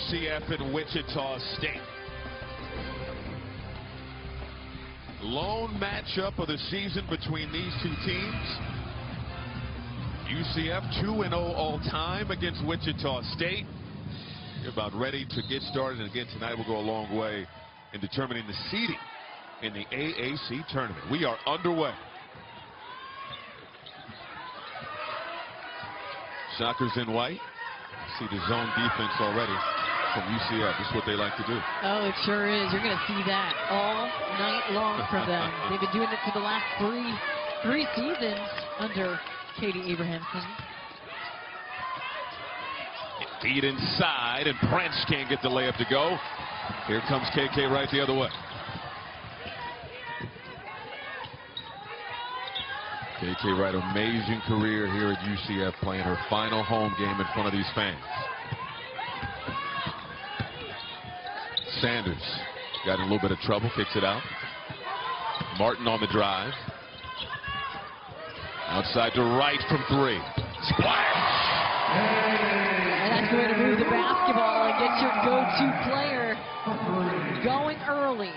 UCF and Wichita State. Lone matchup of the season between these two teams. UCF 2-0 all time against Wichita State. You're about ready to get started, and again tonight will go a long way in determining the seeding in the AAC tournament. We are underway. Shockers in white. See the zone defense already from UCF. This is what they like to do. Oh, it sure is. You're going to see that all night long from them. They've been doing it for the last three seasons under Katie Abrahamson. Feed inside, and Prince can't get the layup to go. Here comes Kay Wright the other way. Kay Wright, amazing career here at UCF, playing her final home game in front of these fans. Sanders got in a little bit of trouble, kicks it out. Martin on the drive. Outside to Wright from three. Splash! And that's the way to move the basketball and get your go-to player going early.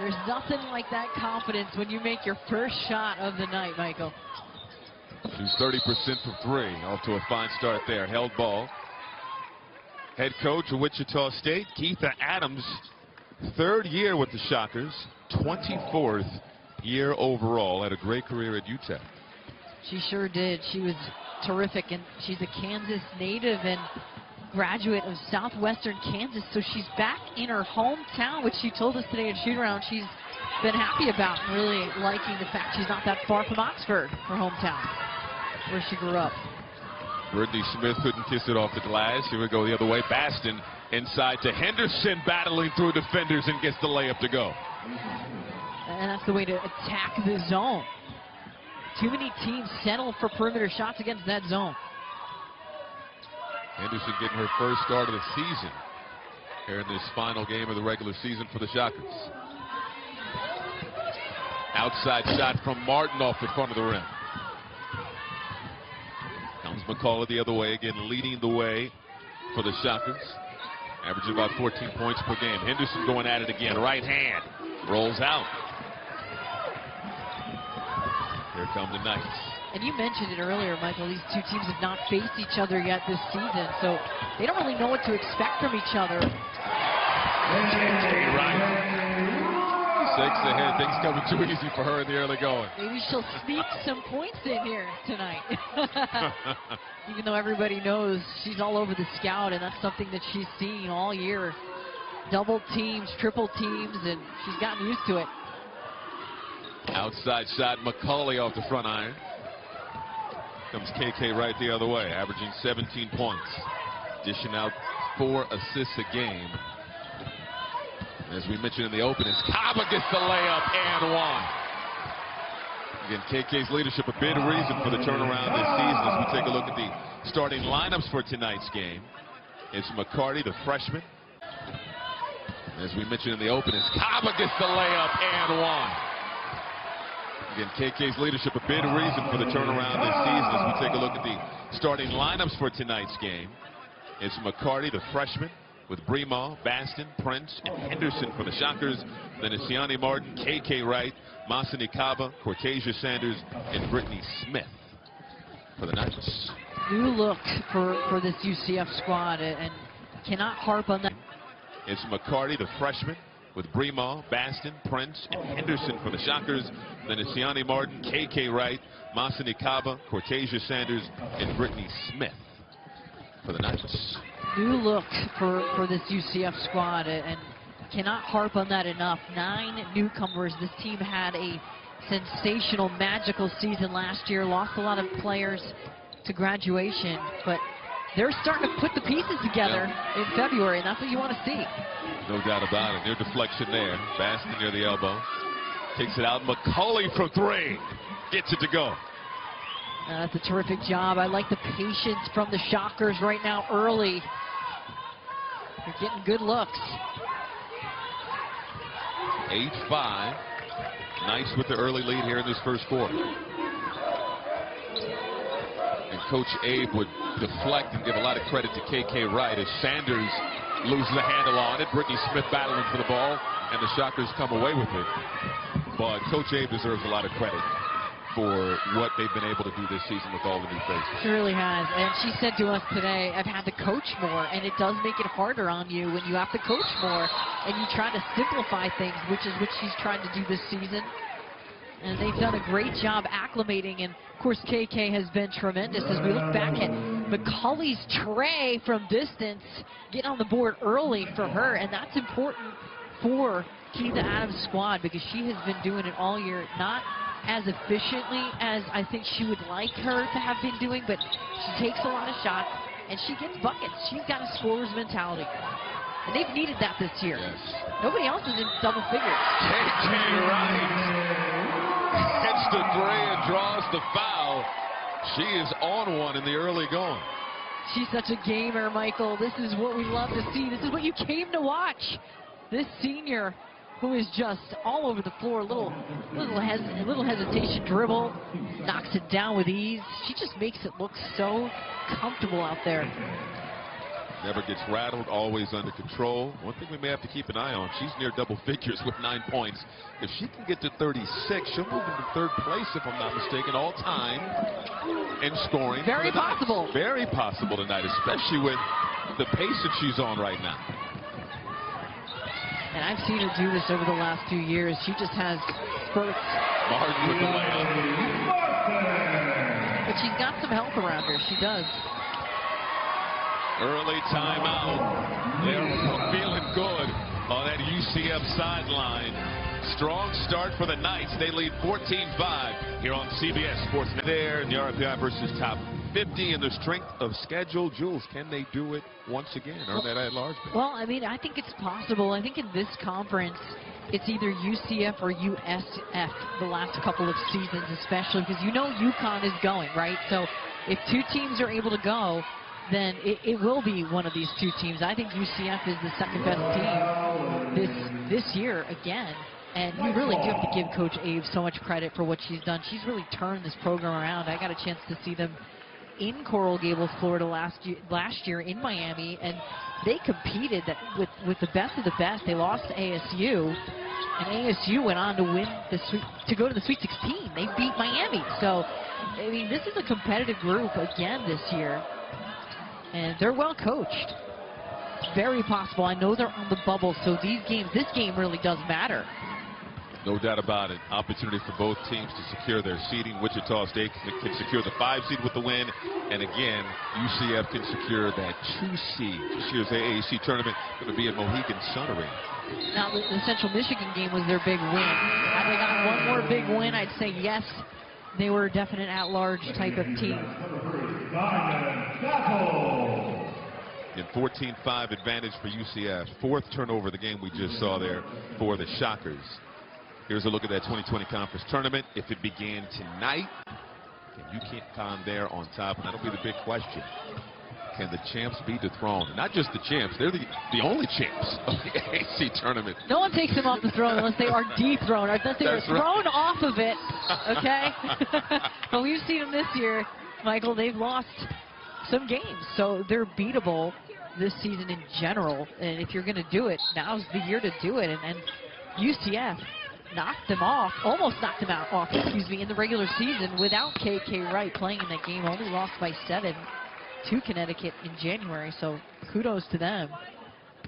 There's nothing like that confidence when you make your first shot of the night, Michael. She's 30% from three. Off to a fine start there. Held ball. Head coach of Wichita State, Keitha Adams, third year with the Shockers, 24th year overall. Had a great career at UTEP. She sure did. She was terrific, and she's a Kansas native and graduate of Southwestern Kansas, so she's back in her hometown, which she told us today at shoot-around she's been happy about, and really liking the fact she's not that far from Oxford, her hometown, where she grew up. Brittany Smith couldn't kiss it off the glass. Here we go the other way. Baston inside to Henderson, battling through defenders and gets the layup to go. And that's the way to attack the zone. Too many teams settle for perimeter shots against that zone. Henderson getting her first start of the season here in this final game of the regular season for the Shockers. Outside shot from Martin off the front of the rim. Comes McCullough the other way, again leading the way for the Shockers. Averaging about 14 points per game. Henderson going at it again. Right hand. Rolls out. Here come the Knights. And you mentioned it earlier, Michael, these two teams have not faced each other yet this season, so they don't really know what to expect from each other. Kay Wright. 6 ahead. Things coming too easy for her in the early going. Maybe she'll sneak some points in here tonight. Even though everybody knows she's all over the scout, and that's something that she's seen all year. Double teams, triple teams, and she's gotten used to it. Outside shot, McCauley off the front iron. Comes Kay Wright the other way, averaging 17 points. Dishing out 4 assists a game. As we mentioned in the opening, Kaba gets the layup and one. Again, KK's leadership a big reason for the turnaround this season. As we take a look at the starting lineups for tonight's game. It's McCarty, the freshman. As we mentioned in the opening, Kaba gets the layup and one. Again, KK's leadership a big reason for the turnaround this season. As we take a look at the starting lineups for tonight's game. It's McCarty, the freshman, with Bremaw, Baston, Prince, and Henderson for the Shockers. Then it's Siani Martin, Kay Wright, Masani Kaba, Cortasia Sanders, and Brittany Smith for the Knights. New look for this UCF squad, and cannot harp on that. It's McCarty, the freshman, with Bremaw, Baston, Prince, and Henderson for the Shockers. Then it's Siani Martin, Kay Wright, Masani Kaba, Cortasia Sanders, and Brittany Smith for the Knights. New look for this UCF squad, and cannot harp on that enough. 9 newcomers. This team had a sensational, magical season last year. Lost a lot of players to graduation, but they're starting to put the pieces together in February, and that's what you want to see. No doubt about it. Near deflection there. Baston near the elbow. Takes it out. McCauley from 3. Gets it to go. That's a terrific job. I like the patience from the Shockers right now early. They're getting good looks. 8-5. Knights with the early lead here in this first quarter. And Coach Abe would deflect and give a lot of credit to Kay Wright as Sanders loses a handle on it. Brittany Smith battling for the ball, and the Shockers come away with it. But Coach Abe deserves a lot of credit for what they've been able to do this season with all the new faces. She really has. And she said to us today, I've had to coach more, and it does make it harder on you when you have to coach more and you try to simplify things, which is what she's trying to do this season. And they've done a great job acclimating, and of course KK has been tremendous as we look back at McCulley's tray from distance, get on the board early for her, and that's important for Keitha Adams' squad because she has been doing it all year, not as efficiently as I think she would like her to have been doing, but she takes a lot of shots and she gets buckets. She's got a scorer's mentality, and they've needed that this year. Yes. Nobody else is in double figures. Kay Wright hits the three and draws the foul. She is on one in the early going. She's such a gamer, Michael. This is what we love to see. This is what you came to watch. This senior who is just all over the floor, little hesitation dribble, knocks it down with ease. She just makes it look so comfortable out there. Never gets rattled, always under control. One thing we may have to keep an eye on, she's near double figures with 9 points. If she can get to 36, she'll move into third place, if I'm not mistaken, all time in scoring. Very possible. Very possible tonight, especially with the pace that she's on right now. And I've seen her do this over the last few years. She just has spurts. Martin with the layup. But she's got some help around her. She does. Early timeout. They're feeling good on that UCF sideline. Strong start for the Knights. They lead 14-5 here on CBS Sports. There in the RPI versus top 50 in the strength of schedule. Jules, can they do it once again? Earn that at-large bid? Well, I mean, I think it's possible. I think in this conference, it's either UCF or USF the last couple of seasons, especially because you know UConn is going, right? So if two teams are able to go, then it will be one of these two teams. I think UCF is the second best team this year again. And you really do have to give Coach Abe so much credit for what she's done. She's really turned this program around. I got a chance to see them in Coral Gables, Florida last year in Miami, and they competed with the best of the best. They lost to ASU, and ASU went on to win to go to the Sweet 16. They beat Miami. So, I mean, this is a competitive group again this year, and they're well coached. Very possible. I know they're on the bubble, so this game really does matter. No doubt about it. Opportunity for both teams to secure their seeding. Wichita State can secure the 5 seed with the win. And again, UCF can secure that 2 seed. This year's AAC tournament going to be at Mohegan Sun Arena. Now, the Central Michigan game was their big win. Had they got one more big win, I'd say yes, they were a definite at-large type of team. In 14-5 advantage for UCF. 4th turnover of the game we just saw there for the Shockers. Here's a look at that 2020 conference tournament. If it began tonight, can UConn there on top? And that'll be the big question. Can the champs be dethroned? Not just the champs, they're the only champs of the AAC tournament. No one takes them off the throne unless they are dethroned, or unless they are thrown off of it, okay? But we've seen them this year, Michael. They've lost some games, so they're beatable this season in general. And if you're going to do it, now's the year to do it. And UCF knocked them off, almost knocked them off, in the regular season without Kay Wright playing in that game. Only lost by 7 to Connecticut in January. So kudos to them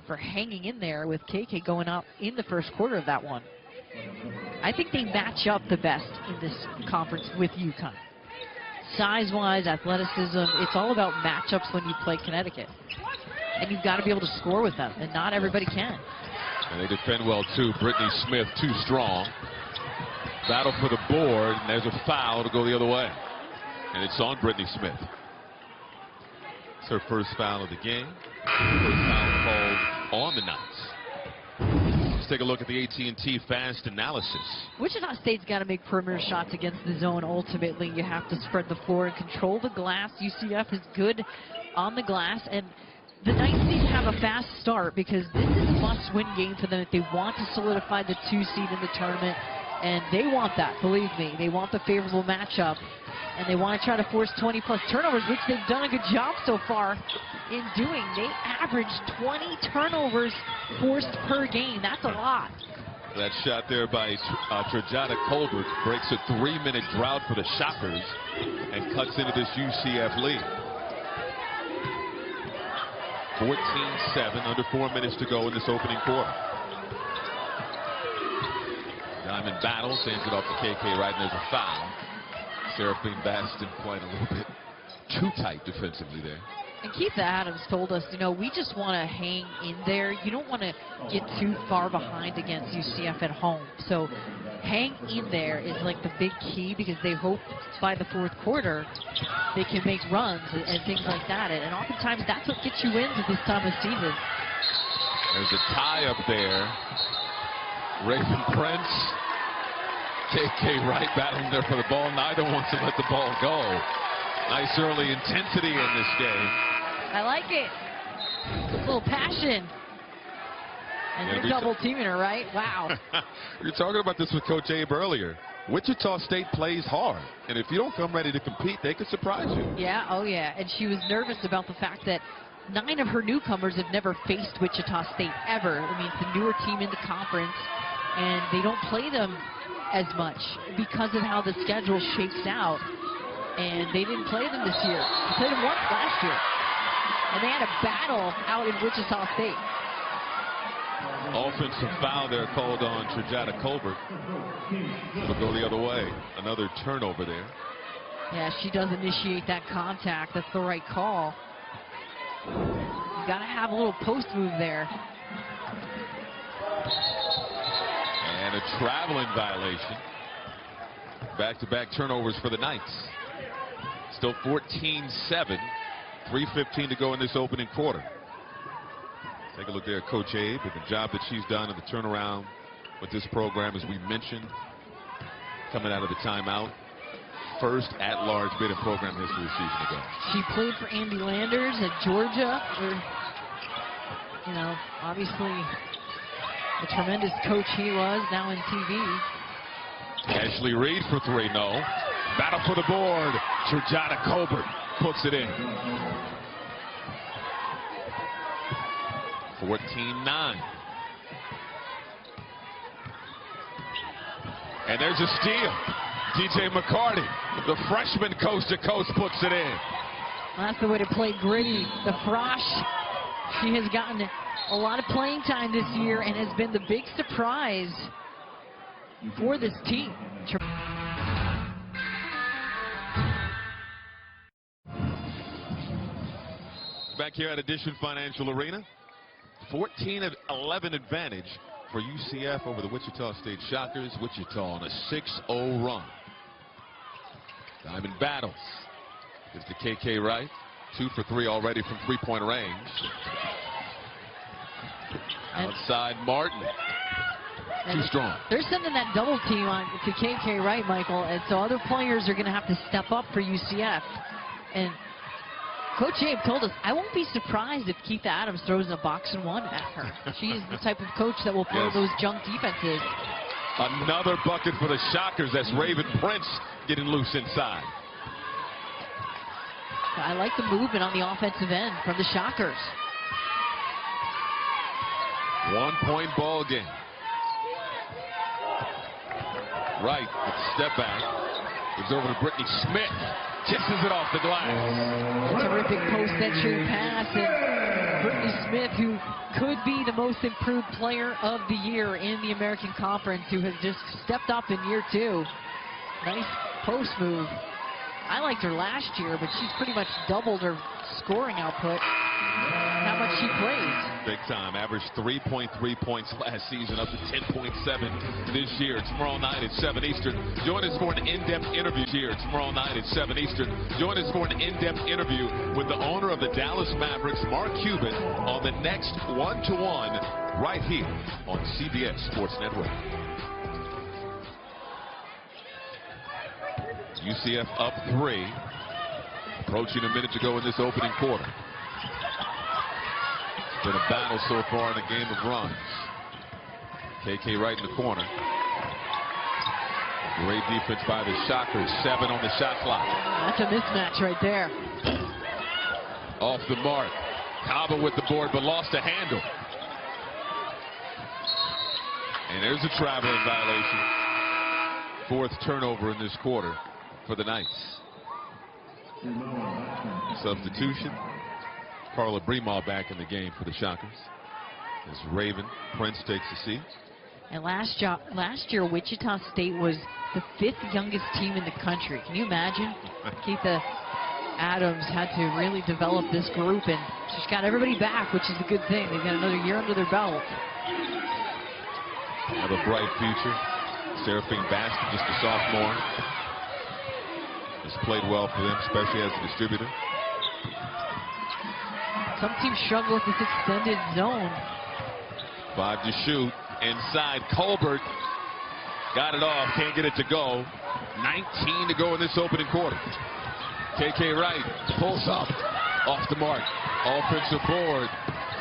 for hanging in there with KK going out in the first quarter of that one. I think they match up the best in this conference with UConn. Size-wise, athleticism, it's all about matchups when you play Connecticut. And you've got to be able to score with them, and not everybody can. And they defend well, too. Brittany Smith, too strong. Battle for the board, and there's a foul to go the other way. And it's on Brittany Smith. It's her first foul of the game. First foul called on the Knights. Let's take a look at the AT&T fast analysis. Wichita State's got to make perimeter shots against the zone. Ultimately, you have to spread the floor and control the glass. UCF is good on the glass, and the Knights need to have a fast start because this is a must-win game for them if they want to solidify the 2 seed in the tournament And they want that, believe me. They want the favorable matchup. And they want to try to force 20-plus turnovers, which they've done a good job so far in doing. They average 20 turnovers forced per game. That's a lot. That shot there by Trajana Colbert breaks a 3-minute drought for the Shockers and cuts into this UCF lead. 14-7, under 4 minutes to go in this opening quarter. Diamond battles, hands it off to KK Wright, and there's a foul. Seraphine Baston playing a little bit too tight defensively there. And Keith Adams told us, you know, we just want to hang in there. You don't want to get too far behind against UCF at home. So hang in there is like the big key, because they hope by the fourth quarter they can make runs and things like that. And oftentimes that's what gets you wins at this time of season. There's a tie up there. Raven Prince, KK Wright battling there for the ball. Neither wants to let the ball go. Nice early intensity in this game. I like it. A little passion. And you're double teaming her, right? Wow. We were talking about this with Coach Abe earlier. Wichita State plays hard, and if you don't come ready to compete, they could surprise you. Yeah, oh yeah. And she was nervous about the fact that 9 of her newcomers have never faced Wichita State ever. I mean, it's a newer team in the conference, and they don't play them as much because of how the schedule shakes out. And they didn't play them this year. They played them once last year. And they had a battle out in Wichita State. Offensive foul there called on Trajana Colbert. It'll go the other way. Another turnover there. Yeah, she does initiate that contact. That's the right call. You got to have a little post move there. And a traveling violation. Back-to-back turnovers for the Knights. Still 14-7. 3:15 to go in this opening quarter. Take a look there at Coach Abe and the job that she's done in the turnaround with this program, as we mentioned, coming out of the timeout. First at-large bid in program history a season ago. She played for Andy Landers at Georgia, where, you know, obviously a tremendous coach he was, now in TV. Ashley Reed for 3, no. Battle for the board. Trajana Colbert puts it in. 14-9. And there's a steal. DJ McCarty, the freshman coast to coast, puts it in. Well, that's the way to play gritty. The Frosh, she has gotten a lot of playing time this year and has been the big surprise for this team. Back here at Addition Financial Arena, 14-11 advantage for UCF over the Wichita State Shockers. Wichita on a 6-0 run. Diamond battles. Gives to KK Wright. 2 for 3 already from three-point range. Outside Martin. Too strong. They're sending that double team on to KK Wright, Michael, and so other players are going to have to step up for UCF. And Coach Abe told us, I won't be surprised if Keith Adams throws a box and one at her. She is the type of coach that will throw those junk defenses. Another bucket for the Shockers. That's Raven Prince getting loose inside. I like the movement on the offensive end from the Shockers. 1-point ball game. Wright, step back. Gives over to Brittany Smith. Kisses it off the glass. A terrific post-entry pass, and Brittany Smith, who could be the most improved player of the year in the American Conference, who has just stepped up in year 2. Nice post move. I liked her last year, but she's pretty much doubled her scoring output. How much she plays. Big time. Averaged 3.3 points last season, up to 10.7 this year. Tomorrow night at 7 Eastern. Join us for an in-depth interview here tomorrow night at 7 Eastern. Join us for an in-depth interview with the owner of the Dallas Mavericks, Mark Cuban, on the next 1-to-1 right here on CBS Sports Network. UCF up 3. Approaching a minute to go in this opening quarter. Been a battle so far in the game of runs. KK Wright in the corner. Great defense by the Shockers. 7 on the shot clock. That's a mismatch right there. Off the mark. Kaba with the board, but lost a handle. And there's a traveling violation. 4th turnover in this quarter for the Knights. Substitution. Carla Bremal back in the game for the Shockers. As Raven Prince takes a seat. And last year, Wichita State was the 5th youngest team in the country. Can you imagine? Keitha Adams had to really develop this group, and she's got everybody back, which is a good thing. They've got another year under their belt. Have a bright future. Seraphine Baskin, just a sophomore. Has played well for them, especially as a distributor. Some teams struggle with this extended zone. 5 to shoot. Inside, Colbert got it off, can't get it to go. 19 to go in this opening quarter. Kay Wright pulls up, off the mark. Offensive board,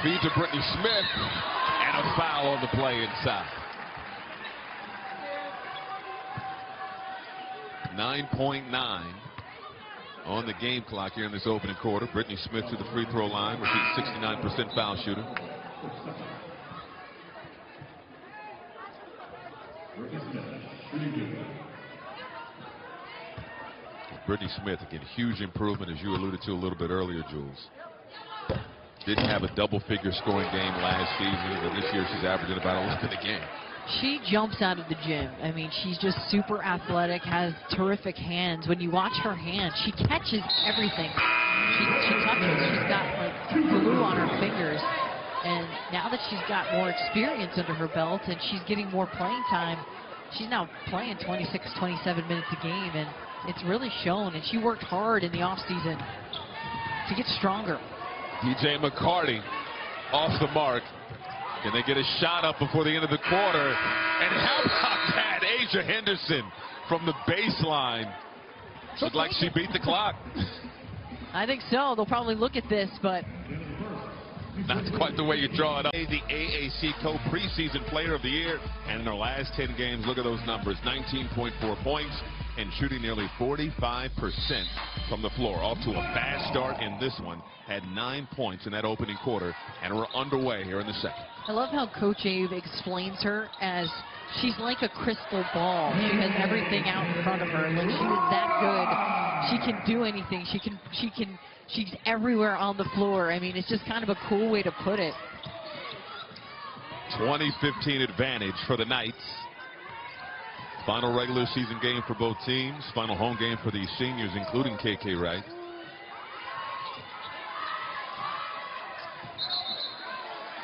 feed to Brittany Smith, and a foul on the play inside. 9.9 on the game clock here in this opening quarter. Brittany Smith to the free throw line, where she's a 69% foul shooter. Brittany Smith, again, huge improvement, as you alluded to a little bit earlier, Jules. Didn't have a double-figure scoring game last season, but this year she's averaging about 11 a game. She jumps out of the gym. I mean, she's just super athletic, has terrific hands. When you watch her hands, she catches everything. She touches. She's got like glue on her fingers. And now that she's got more experience under her belt and she's getting more playing time, she's now playing 26, 27 minutes a game, and it's really shown. And she worked hard in the offseason to get stronger. DJ McCarty off the mark. Can they get a shot up before the end of the quarter? And how about that? Asia Henderson from the baseline. Looked like she beat the clock. I think so. They'll probably look at this, but not quite the way you draw it up. The AAC Co-Preseason Player of the Year. And in our last 10 games, look at those numbers. 19.4 points and shooting nearly 45% from the floor. Off to a fast start in this one. Had 9 points in that opening quarter, and we're underway here in the second. I love how Coach Abe explains her as she's like a crystal ball. She has everything out in front of her. Like, she is that good. She can do anything. She's everywhere on the floor. I mean, it's just kind of a cool way to put it. 20-15 advantage for the Knights. Final regular season game for both teams. Final home game for these seniors, including Kay Wright.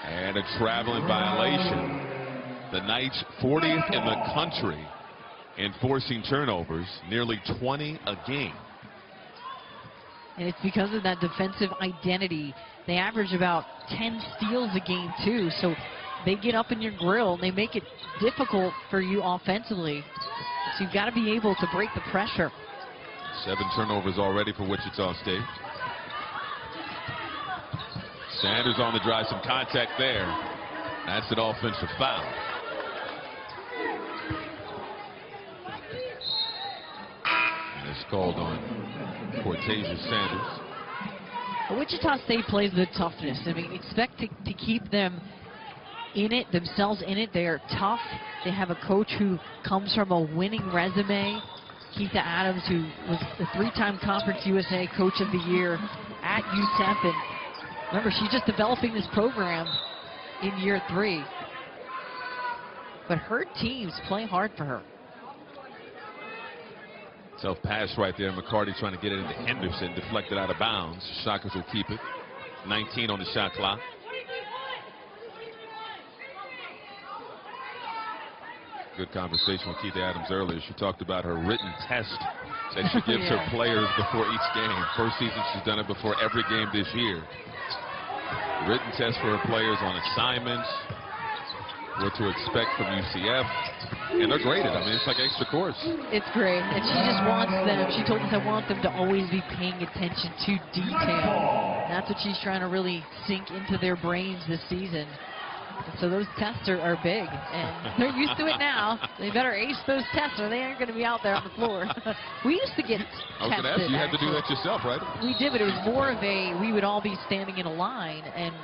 And a traveling violation. The Knights 40th in the country in forcing turnovers, nearly 20 a game. And it's because of that defensive identity. They average about 10 steals a game, too. So they get up in your grill, and they make it difficult for you offensively. So you've got to be able to break the pressure. 7 turnovers already for Wichita State. Sanders on the drive, some contact there. That's an offensive foul. And it's called on Cortasia Sanders. Wichita State plays the toughness. I mean, expect to keep them in it, themselves in it. They are tough. They have a coach who comes from a winning resume. Keitha Adams, who was the 3-time Conference USA Coach of the Year at UTEP. And remember, she's just developing this program in year 3. But her teams play hard for her. Tough pass right there. McCarty trying to get it into Henderson. Deflected out of bounds. Shockers will keep it. 19 on the shot clock. Good conversation with Keitha Adams earlier. She talked about her written test that she gives her players before each game. First season, she's done it before every game this year. Written test for her players on assignments, what to expect from UCF, and they're graded. I mean, it's like an extra course. It's great, and she just wants them. She told us, I want them to always be paying attention to detail. That's what she's trying to really sink into their brains this season. So those tests are big, and they're used to it now. They better ace those tests, or they aren't going to be out there on the floor. We used to get I was going to ask you, had to do that yourself, right? We did, but it was more of a, we would all be standing in a line, and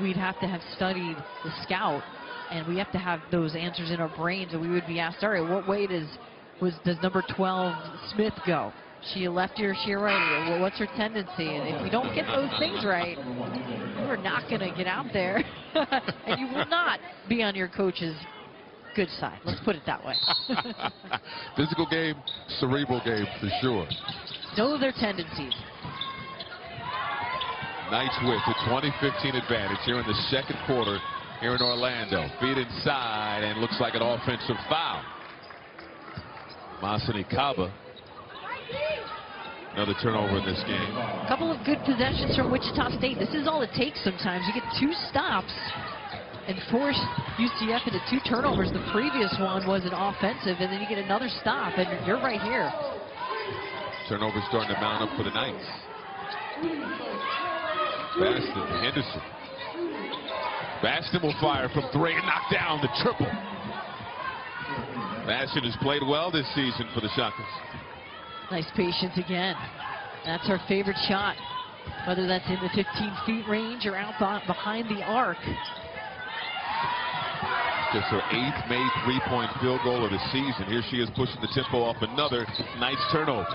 we'd have to have studied the scout, and we have to have those answers in our brains, and we would be asked, all right, what way does number 12 Smith go? She a lefty or she a righty? Well, what's her tendency? And if you don't get those things right, you are not going to get out there. And you will not be on your coach's good side. Let's put it that way. Physical game, cerebral game for sure. Know their tendencies. Knights with the 20-15 advantage here in the second quarter here in Orlando. Feed inside, and looks like an offensive foul. Masani Kaba. Another turnover in this game. A couple of good possessions from Wichita State. This is all it takes sometimes. You get 2 stops and force UCF into 2 turnovers. The previous one was an offensive, and then you get another stop, and you're right here. Turnovers starting to mount up for the Knights. Baston, Henderson. Baston will fire from 3 and knock down the triple. Baston has played well this season for the Shockers. Nice patience again. That's our favorite shot, whether that's in the 15 feet range or out behind the arc. Just her 8th made 3-point field goal of the season. Here she is pushing the tempo off another nice turnover.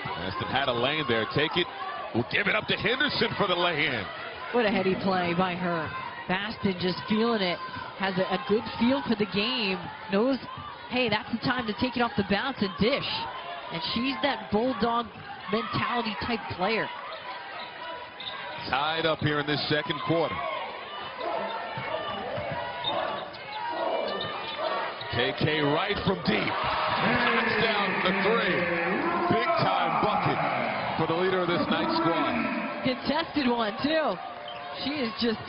Baston had a lane there. Take it. We'll give it up to Henderson for the lay-in. What a heady play by her. Baston just feeling it. Has a good feel for the game. Knows, hey, that's the time to take it off the bounce and dish. And she's that bulldog mentality type player. Tied up here in this second quarter. Kay Wright from deep. Down the 3. Big time bucket for the leader of this night squad. Contested one too. She is just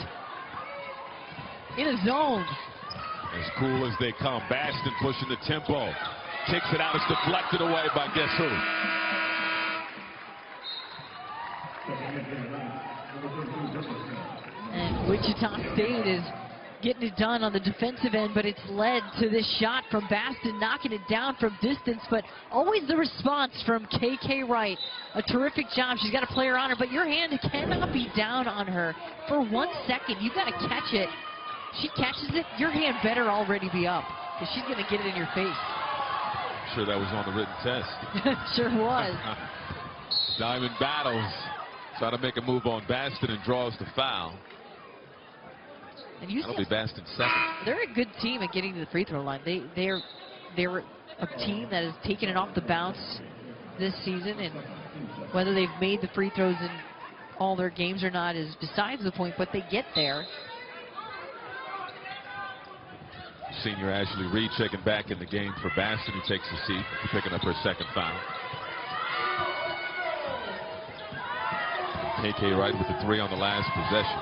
in a zone. As cool as they come. Baston pushing the tempo. Kicks it out. It's deflected away by guess who? And Wichita State is getting it done on the defensive end, but it's led to this shot from Baston, knocking it down from distance, but always the response from Kay Wright. A terrific job. She's got a player on her, but your hand cannot be down on her for 1 second. You've got to catch it. She catches it, your hand better already be up, because she's going to get it in your face. I'm sure that was on the written test. Sure was. Diamond battles. Try to make a move on Baston and draws the foul. And you That'll be Baston's second. They're a good team at getting to the free throw line. They're a team that has taken it off the bounce this season, and whether they've made the free throws in all their games or not is besides the point, but they get there. Senior Ashley Reed checking back in the game for Baston, who takes the seat, picking up her second foul. Kay Wright with the 3 on the last possession.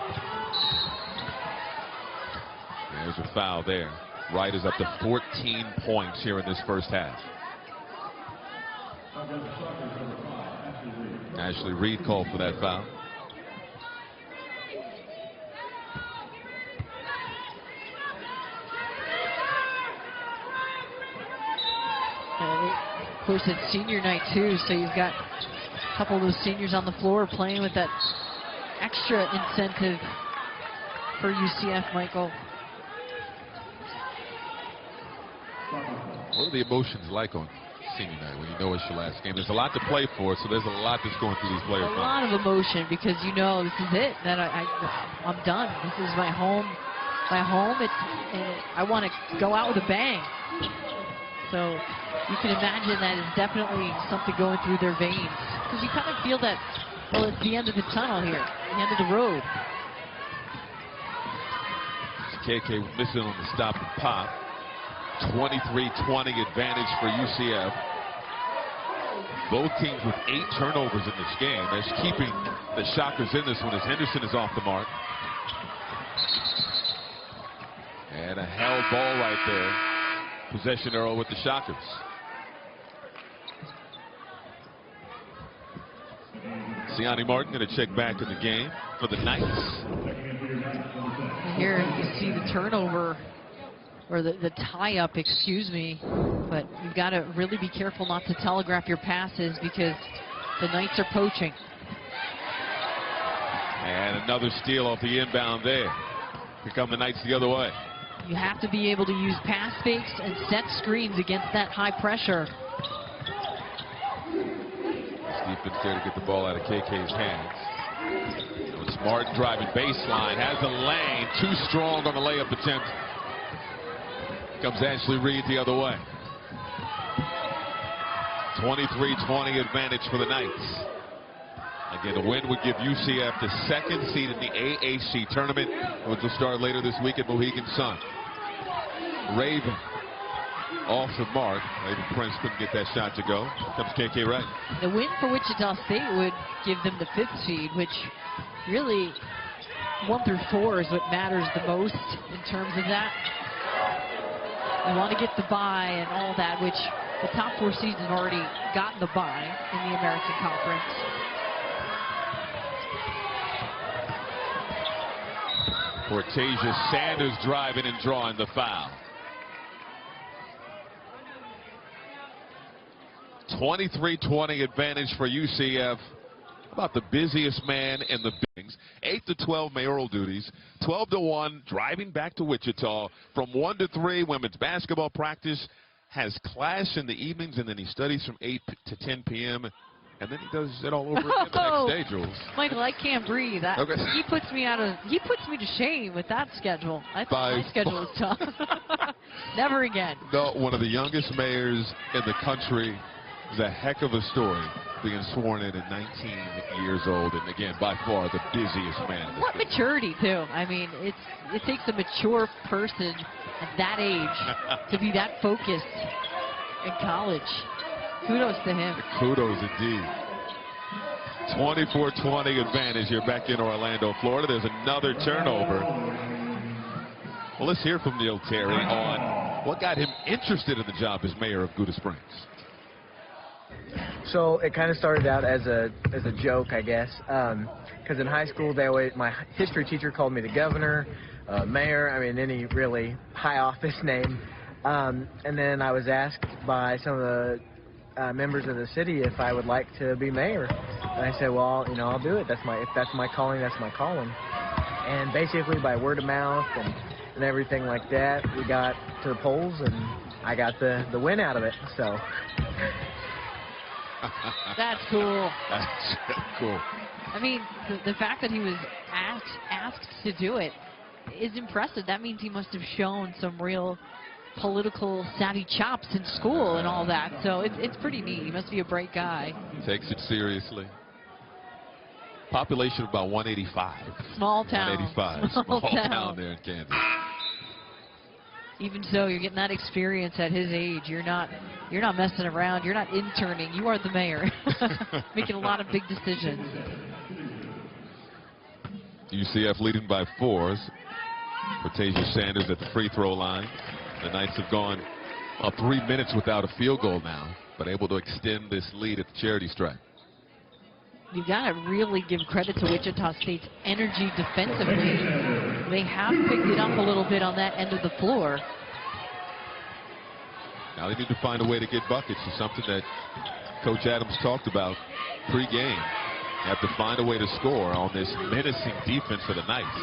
There's a foul there. Wright is up to 14 points here in this first half. Ashley Reed called for that foul. Of course, it's senior night too, so you've got a couple of those seniors on the floor playing with that extra incentive for UCF, Michael. What are the emotions like on senior night when you know it's your last game? There's a lot to play for, so there's a lot that's going through these players' minds. A lot of emotion, because you know this is it. That I'm done. This is my home. My home. I want to go out with a bang. So you can imagine that is definitely something going through their veins, because you kind of feel that, well, it's the end of the tunnel here, the end of the road. KK missing on the stop and pop. 23-20 advantage for UCF. Both teams with 8 turnovers in this game. That's keeping the Shockers in this one as Henderson is off the mark. And a held ball right there. Possession arrow with the Shockers. Siani Martin going to check back in the game. for the Knights. And here you see the turnover, or the tie-up, excuse me. But you've got to really be careful not to telegraph your passes because the Knights are poaching. And another steal off the inbound there. Here come the Knights the other way. You have to be able to use pass fakes and set screens against that high pressure. Defense there to get the ball out of KK's hands. Smart driving baseline, has the lane, too strong on the layup attempt. Comes Ashley Reed the other way. 23-20 advantage for the Knights. Again, a win would give UCF the second seed in the AAC tournament, which will start later this week at Mohegan Sun. Raven off the mark. Raven Prince couldn't get that shot to go. Comes KK Wright. The win for Wichita State would give them the 5th seed, which really 1 through 4 is what matters the most in terms of that. You want to get the bye and all that, which the top 4 seeds have already gotten the bye in the American Conference. Cortasia Sanders driving and drawing the foul. 23-20 advantage for UCF. About the busiest man in the buildings. 8 to 12 mayoral duties. 12 to 1 driving back to Wichita. From 1 to 3 women's basketball practice. Has class in the evenings, and then he studies from 8 to 10 p.m. And then he does it all over again the next day, Jules. Michael, I can't breathe. Okay. He puts me to shame with that schedule. I thought my schedule was tough. Never again. No, one of the youngest mayors in the country. Is a heck of a story, being sworn in at 19 years old, and again, by far the busiest man in this What business. maturity, too. I mean, it takes a mature person at that age to be that focused in college. Kudos to him. Kudos indeed. 24-20 advantage here back in Orlando, Florida. There's another turnover. Well, let's hear from Neil Terry on what got him interested in the job as mayor of Gouda Springs. So it kind of started out as a joke, I guess, because in high school my history teacher called me the governor, mayor, I mean any really high office name, and then I was asked by some of the members of the city if I would like to be mayor, and I said, well, you know, I'll do it. If that's my calling, that's my calling. And basically by word of mouth and everything like that, we got to the polls and I got the win out of it. So. That's cool. That's cool. I mean, the fact that he was asked to do it is impressive. That means he must have shown some real political savvy chops in school and all that. So it's pretty neat. He must be a bright guy. Takes it seriously. Population of about 185. Small town. 185. Small town there in Kansas. Even so, you're getting that experience at his age. You're not messing around. You're not interning. You are the mayor, making a lot of big decisions. UCF leading by 4. Cortasia Sanders at the free throw line. The Knights have gone 3 minutes without a field goal now, but able to extend this lead at the charity stripe. You've got to really give credit to Wichita State's energy defensively. They have picked it up a little bit on that end of the floor. Now they need to find a way to get buckets. It's something that Coach Adams talked about pre-game. They have to find a way to score on this menacing defense for the Knights.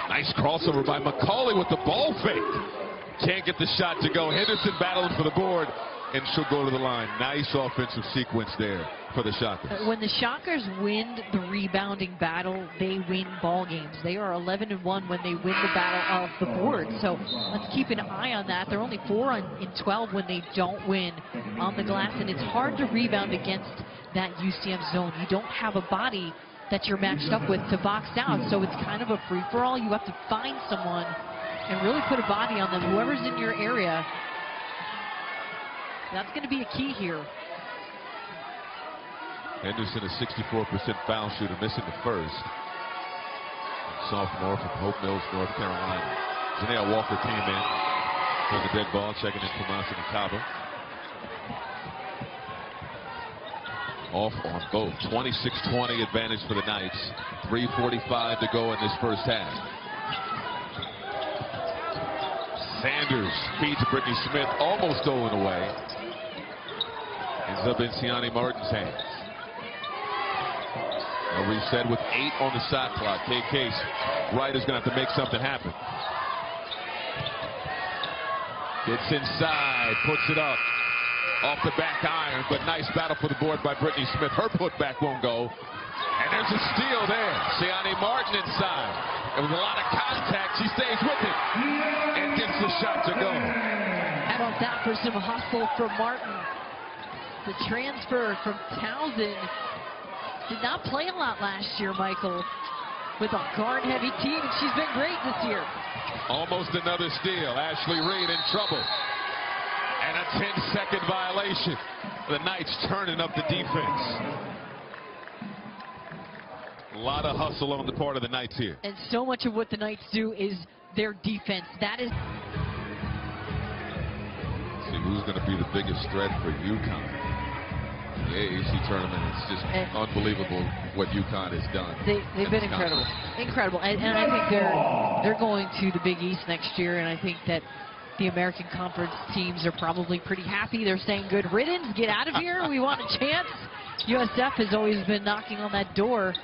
Nice crossover by McCauley with the ball fake. Can't get the shot to go. Henderson battling for the board, and she'll go to the line. Nice offensive sequence there for the Shockers. When the Shockers win the rebounding battle, they win ball games. They are 11-1 when they win the battle of the board. So let's keep an eye on that. They're only 4 in 12 when they don't win on the glass, and it's hard to rebound against that UCF zone. You don't have a body that you're matched up with to box out, so it's kind of a free-for-all. You have to find someone and really put a body on them. Whoever's in your area, that's going to be a key here. Henderson, a 64% foul shooter, missing the first. Sophomore from Hope Mills, North Carolina. Janelle Walker came in for the dead ball, checking in Kamasi and Cabo. Off on both. 26-20 advantage for the Knights. 3:45 to go in this first half. Sanders feeds Brittany Smith, almost stolen away. Ends up in Siani Martin's hands. A reset with 8 on the shot clock. Kay Wright is going to have to make something happen. Gets inside, puts it up. Off the back iron, but nice battle for the board by Brittany Smith. Her putback won't go. And there's a steal there. Siani Martin inside. There was a lot of contact. She stays with it and gets the shot to go. How about that for some hustle from Martin? The transfer from Townsend did not play a lot last year, Michael, with a guard-heavy team, and she's been great this year. Almost another steal. Ashley Reed in trouble. And a 10-second violation. The Knights turning up the defense. A lot of hustle on the part of the Knights here. And so much of what the Knights do is their defense. That is. See who's going to be the biggest threat for UConn. The AAC tournament, it's just unbelievable what UConn has done. They've been incredible. Incredible. And I think they're going to the Big East next year, and I think that the American Conference teams are probably pretty happy. They're saying good riddance, get out of here, we want a chance. USF has always been knocking on that door,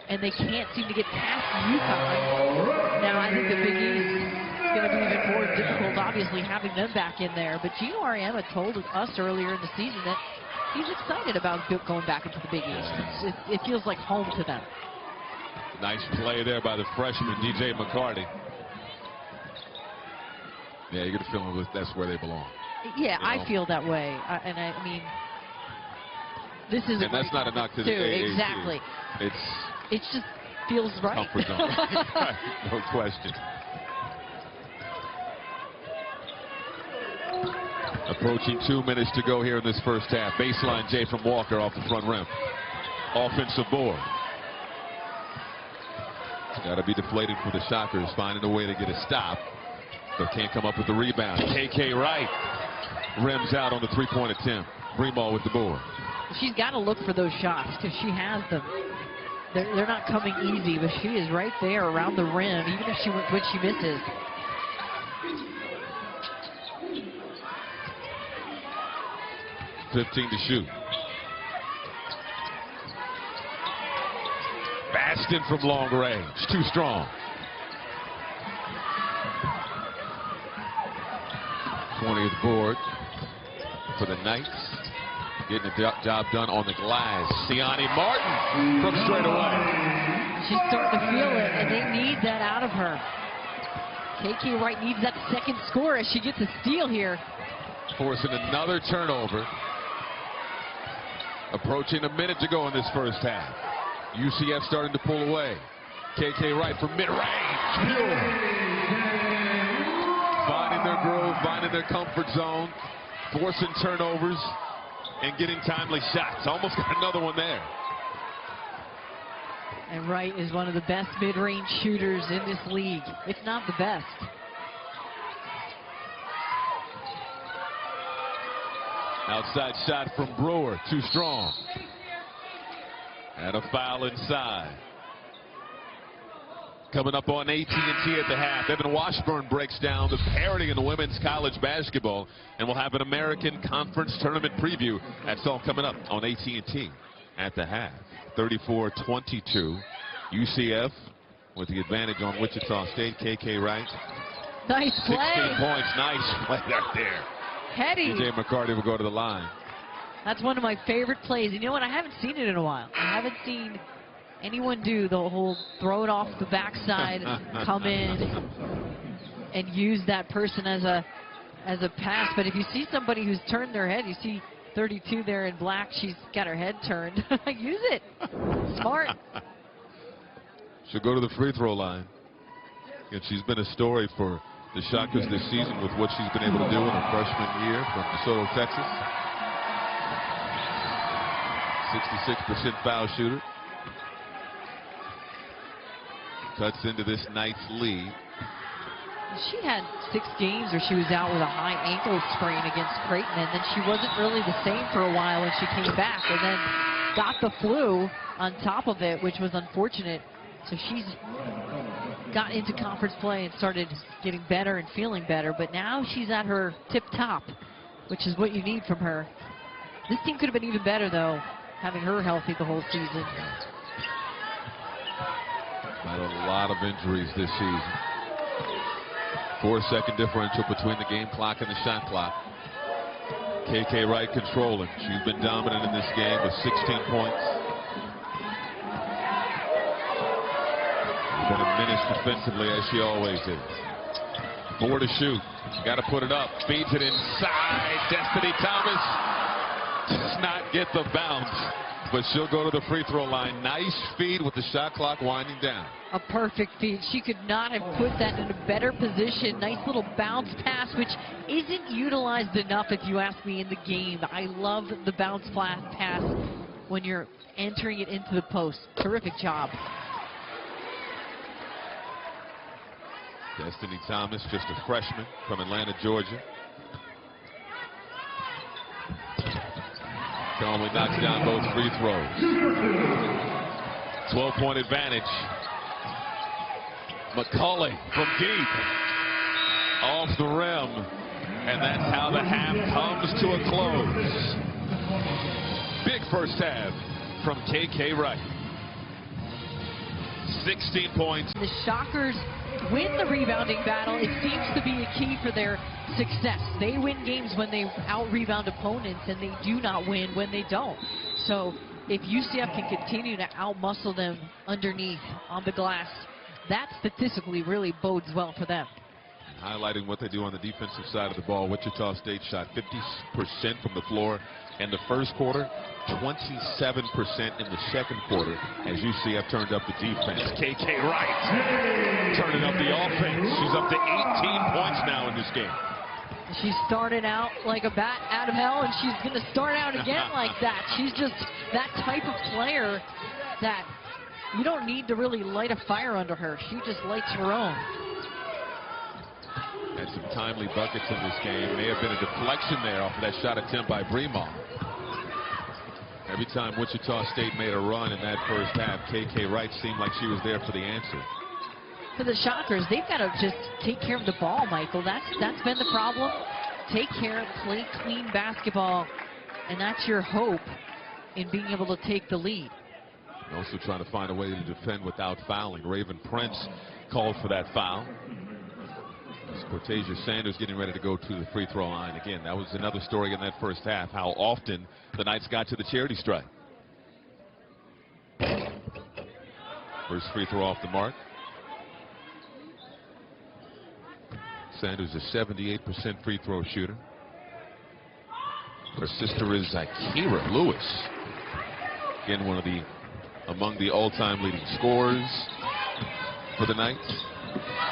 and they can't seem to get past UConn. Now I think the Big East is going to be even more difficult, obviously, having them back in there. But Gino Ariema told us earlier in the season that he's excited about going back into the Big East. It feels like home to them. Nice play there by the freshman, DJ McCarty. Yeah, you get a feeling that's where they belong. Yeah, I feel that way. I mean, this is. And that's not a knock to the AAC. Exactly. It just feels right. Comfort zone. Right, no question. Approaching 2 minutes to go here in this first half. Baseline J from Walker off the front rim. Offensive board. Got to be deflated for the Shockers, finding a way to get a stop, but can't come up with the rebound. Kay Wright rims out on the three-point attempt. Bremahl with the board. She's got to look for those shots because she has them. They're not coming easy, but she is right there around the rim, even if when she misses. .15 to shoot. Baston from long range, too strong. 20th board for the Knights. Getting the job done on the glass. Siani Martin from straight away. She's starting to feel it, and they need that out of her. Kay Wright needs that second score as she gets a steal here. Forcing another turnover. Approaching a minute to go in this first half. UCF starting to pull away. Kay Wright from mid-range. Finding their groove, finding their comfort zone, forcing turnovers, and getting timely shots. Almost got another one there. And Wright is one of the best mid-range shooters in this league, if not the best. Outside shot from Brewer, too strong. And a foul inside. Coming up on AT&T at the half, Evan Washburn breaks down the parity in the women's college basketball, and we'll have an American Conference tournament preview. That's all coming up on AT&T at the half. 34-22. UCF with the advantage on Wichita State. Kay Wright. Nice play. 16 points. Nice play right there. Heady. DJ McCarty will go to the line. That's one of my favorite plays. You know what? I haven't seen it in a while. I haven't seen anyone do the whole throw it off the backside, come in, and use that person as a pass. But if you see somebody who's turned their head, you see 32 there in black. She's got her head turned. Use it. Smart. She'll go to the free throw line. And she's been a story for the Shockers this season with what she's been able to do in her freshman year from DeSoto, Texas. 66% foul shooter. Cuts into this Knights lead. She had 6 games where she was out with a high ankle sprain against Creighton, and then she wasn't really the same for a while when she came back. And then got the flu on top of it, which was unfortunate. So she's got into conference play and started getting better and feeling better. But now she's at her tip top, which is what you need from her. This team could have been even better, though, having her healthy the whole season. Had a lot of injuries this season. 4-second differential between the game clock and the shot clock. Kay Wright controlling. She's been dominant in this game with 16 points. Been a menace defensively, as she always is. 4 to shoot. Got to put it up. Feeds it inside. Destiny Thomas does not get the bounce, but she'll go to the free throw line. Nice feed with the shot clock winding down. A perfect feed. She could not have put that in a better position. Nice little bounce pass, which isn't utilized enough, if you ask me, in the game. I love the bounce pass when you're entering it into the post. Terrific job. Destiny Thomas, just a freshman from Atlanta, Georgia. Calmly knocks down both free throws. 12-point advantage. McCulley from deep. Off the rim. And that's how the half comes to a close. Big first half from Kay Wright. 16 points. The Shockers win the rebounding battle. It seems to be a key for their success. They win games when they out-rebound opponents, and they do not win when they don't. So if UCF can continue to out-muscle them underneath on the glass, that statistically really bodes well for them. Highlighting what they do on the defensive side of the ball, Wichita State shot 50% from the floor in the first quarter, 27% in the second quarter, as UCF turned up the defense. Kay Wright turning up the offense. She's up to 18 points now in this game. She started out like a bat out of hell, and she's going to start out again like that. She's just that type of player that you don't need to really light a fire under her. She just lights her own. Had some timely buckets in this game. May have been a deflection there off of that shot attempt by Bremaw. Every time Wichita State made a run in that first half, Kay Wright seemed like she was there for the answer. For the Shockers, they've got to just take care of the ball, Michael. That's been the problem. Take care, play clean basketball, and that's your hope in being able to take the lead. Also trying to find a way to defend without fouling. Raven Prince called for that foul. Cortasia Sanders getting ready to go to the free throw line again. That was another story in that first half, how often the Knights got to the charity stripe. First free throw off the mark. Sanders a 78% free throw shooter. Her sister is Akira Lewis. Again, among the all-time leading scorers for the Knights.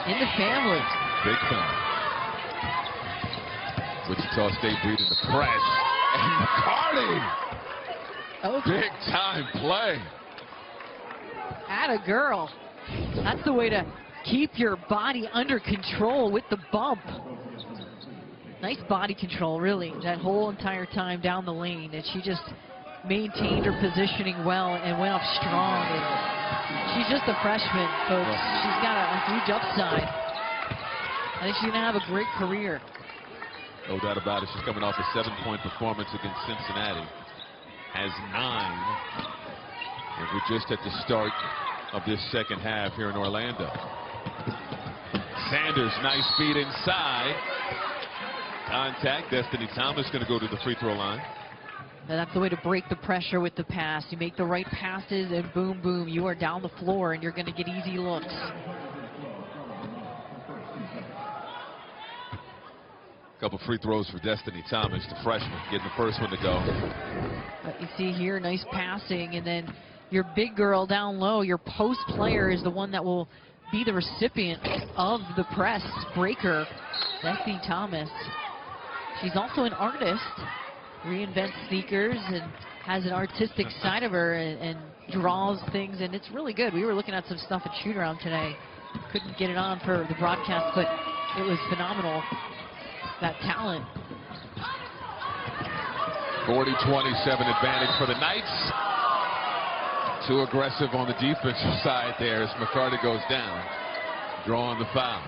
In the family. Big time. Wichita State breathing the press. And McCarty. Big time play. Atta girl. That's the way to keep your body under control with the bump. Nice body control, really, that whole entire time down the lane. And she just maintained her positioning well and went up strong. And she's just a freshman, folks. She's got a huge upside. I think she's going to have a great career. No doubt about it. She's coming off a 7-point performance against Cincinnati. Has 9. And we're just at the start of this second half here in Orlando. Sanders, nice feed inside. Contact. Destiny Thomas going to go to the free throw line. And that's the way to break the pressure with the pass. You make the right passes, and boom, boom, you are down the floor, and you're going to get easy looks. Couple free throws for Destiny Thomas, the freshman, getting the first one to go. But you see here, nice passing, and then your big girl down low, your post player is the one that will be the recipient of the press breaker, Destiny Thomas. She's also an artist, reinvents sneakers and has an artistic side of her and draws things, and it's really good. We were looking at some stuff at shoot-around today. Couldn't get it on for the broadcast, but it was phenomenal. That talent. 40-27 advantage for the Knights. Too aggressive on the defensive side there as McCarty goes down, drawing the foul.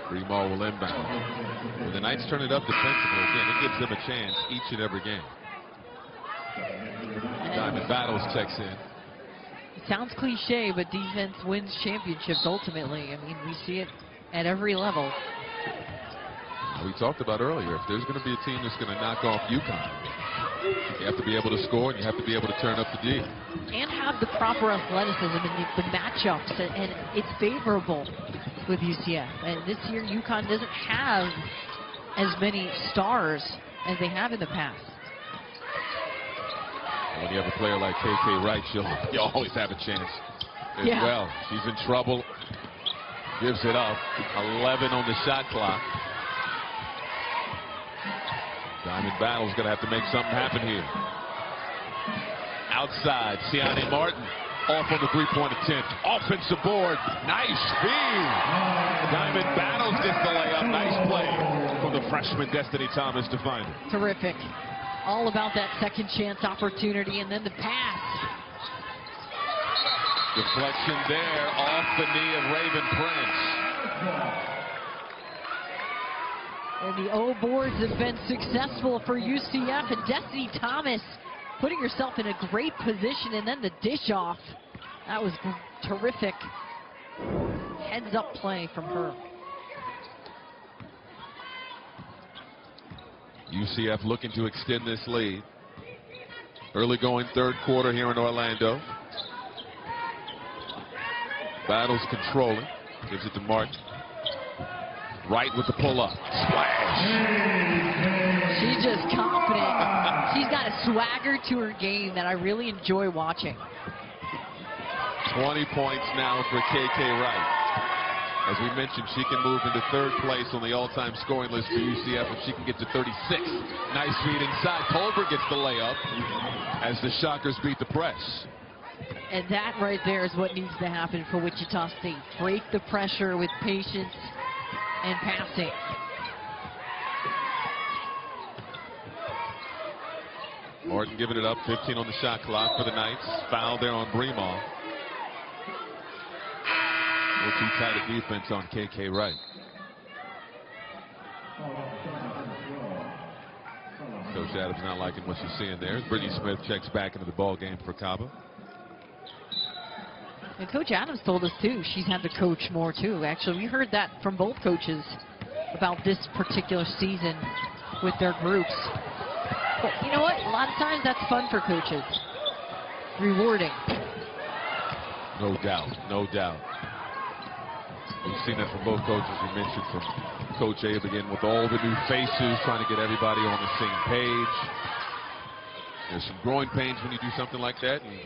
Bremo will inbound. When the Knights turn it up defensively, again, it gives them a chance each and every game. Diamond Battles checks in. It sounds cliche, but defense wins championships ultimately. I mean, we see it at every level. We talked about earlier, if there's going to be a team that's going to knock off UConn, you have to be able to score and you have to be able to turn up the D. And have the proper athleticism and the matchups, and it's favorable with UCF. And this year, UConn doesn't have as many stars as they have in the past. When you have a player like KK Wright, you always have a chance as well. She's in trouble. Gives it up. 11 on the shot clock. Diamond Battle's going to have to make something happen here. Outside, Siane Martin off on the three-point attempt. Offensive board. Nice feed. Diamond Battles gets the layup. Nice play from the freshman Destiny Thomas to find it. Terrific. All about that second chance opportunity, and then the pass. Deflection there off the knee of Raven Prince. And the O boards have been successful for UCF, and Destiny Thomas putting herself in a great position, and then the dish off. That was terrific. Heads up play from her. UCF looking to extend this lead. Early going third quarter here in Orlando. Battles controlling. Gives it to Martin. Wright with the pull-up. Splash. She's just confident. She's got a swagger to her game that I really enjoy watching. 20 points now for KK Wright. As we mentioned, she can move into third place on the all-time scoring list for UCF if she can get to 36. Nice feed inside. Tolbert gets the layup as the Shockers beat the press. And that right there is what needs to happen for Wichita State. Break the pressure with patience and passing. Martin giving it up. 15 on the shot clock for the Knights. Foul there on Bremo. A little too tight a defense on KK Wright. Coach Adams not liking what she's seeing there. Brittany Smith checks back into the ball game for Cabo. And Coach Adams told us too she's had to coach more too. Actually, we heard that from both coaches about this particular season with their groups. But you know what? A lot of times that's fun for coaches. Rewarding. No doubt. No doubt. We've seen that from both coaches. We mentioned from Coach Abe again with all the new faces, trying to get everybody on the same page. There's some growing pains when you do something like that. And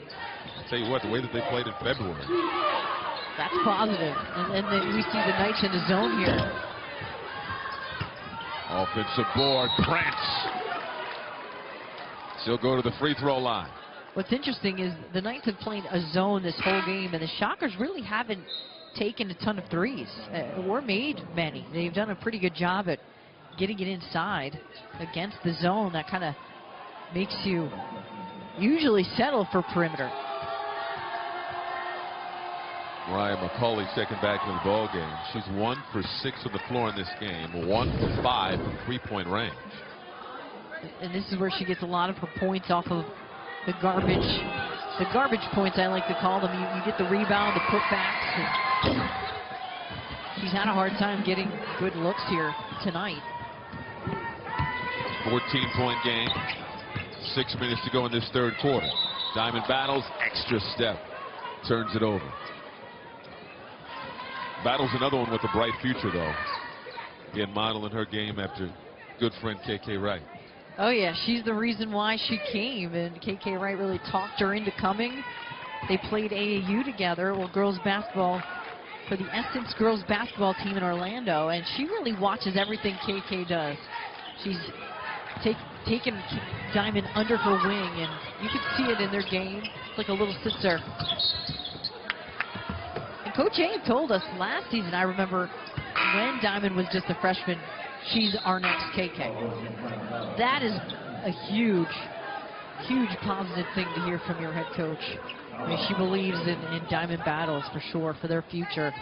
I'll tell you what, the way that they played in February. That's positive. And then we see the Knights in the zone here. Offensive board, Prince. She'll go to the free throw line. What's interesting is the Knights have played a zone this whole game, and the Shockers really haven't taken a ton of threes or made many. They've done a pretty good job at getting it inside against the zone. That kind of makes you usually settle for perimeter. Ryan McCauley checking back in the ball game. She's 1 for 6 on the floor in this game, 1 for 5 from three-point range. And this is where she gets a lot of her points off of the garbage points, I like to call them. You get the rebound, the putbacks. She's had a hard time getting good looks here tonight. 14-point game. 6 minutes to go in this third quarter. Diamond Battles, extra step. Turns it over. Battles another one with a bright future, though. Again, modeling her game after good friend KK Wright. Oh, yeah, she's the reason why she came, and KK Wright really talked her into coming. They played AAU together, well, girls basketball, for the Essence girls basketball team in Orlando, and she really watches everything KK does. She's taken Diamond under her wing, and you can see it in their game. It's like a little sister. And Coach Abe told us last season, I remember when Diamond was just a freshman, she's our next KK. That is a huge positive thing to hear from your head coach. I mean, she believes in Diamond Battles for sure, for their future.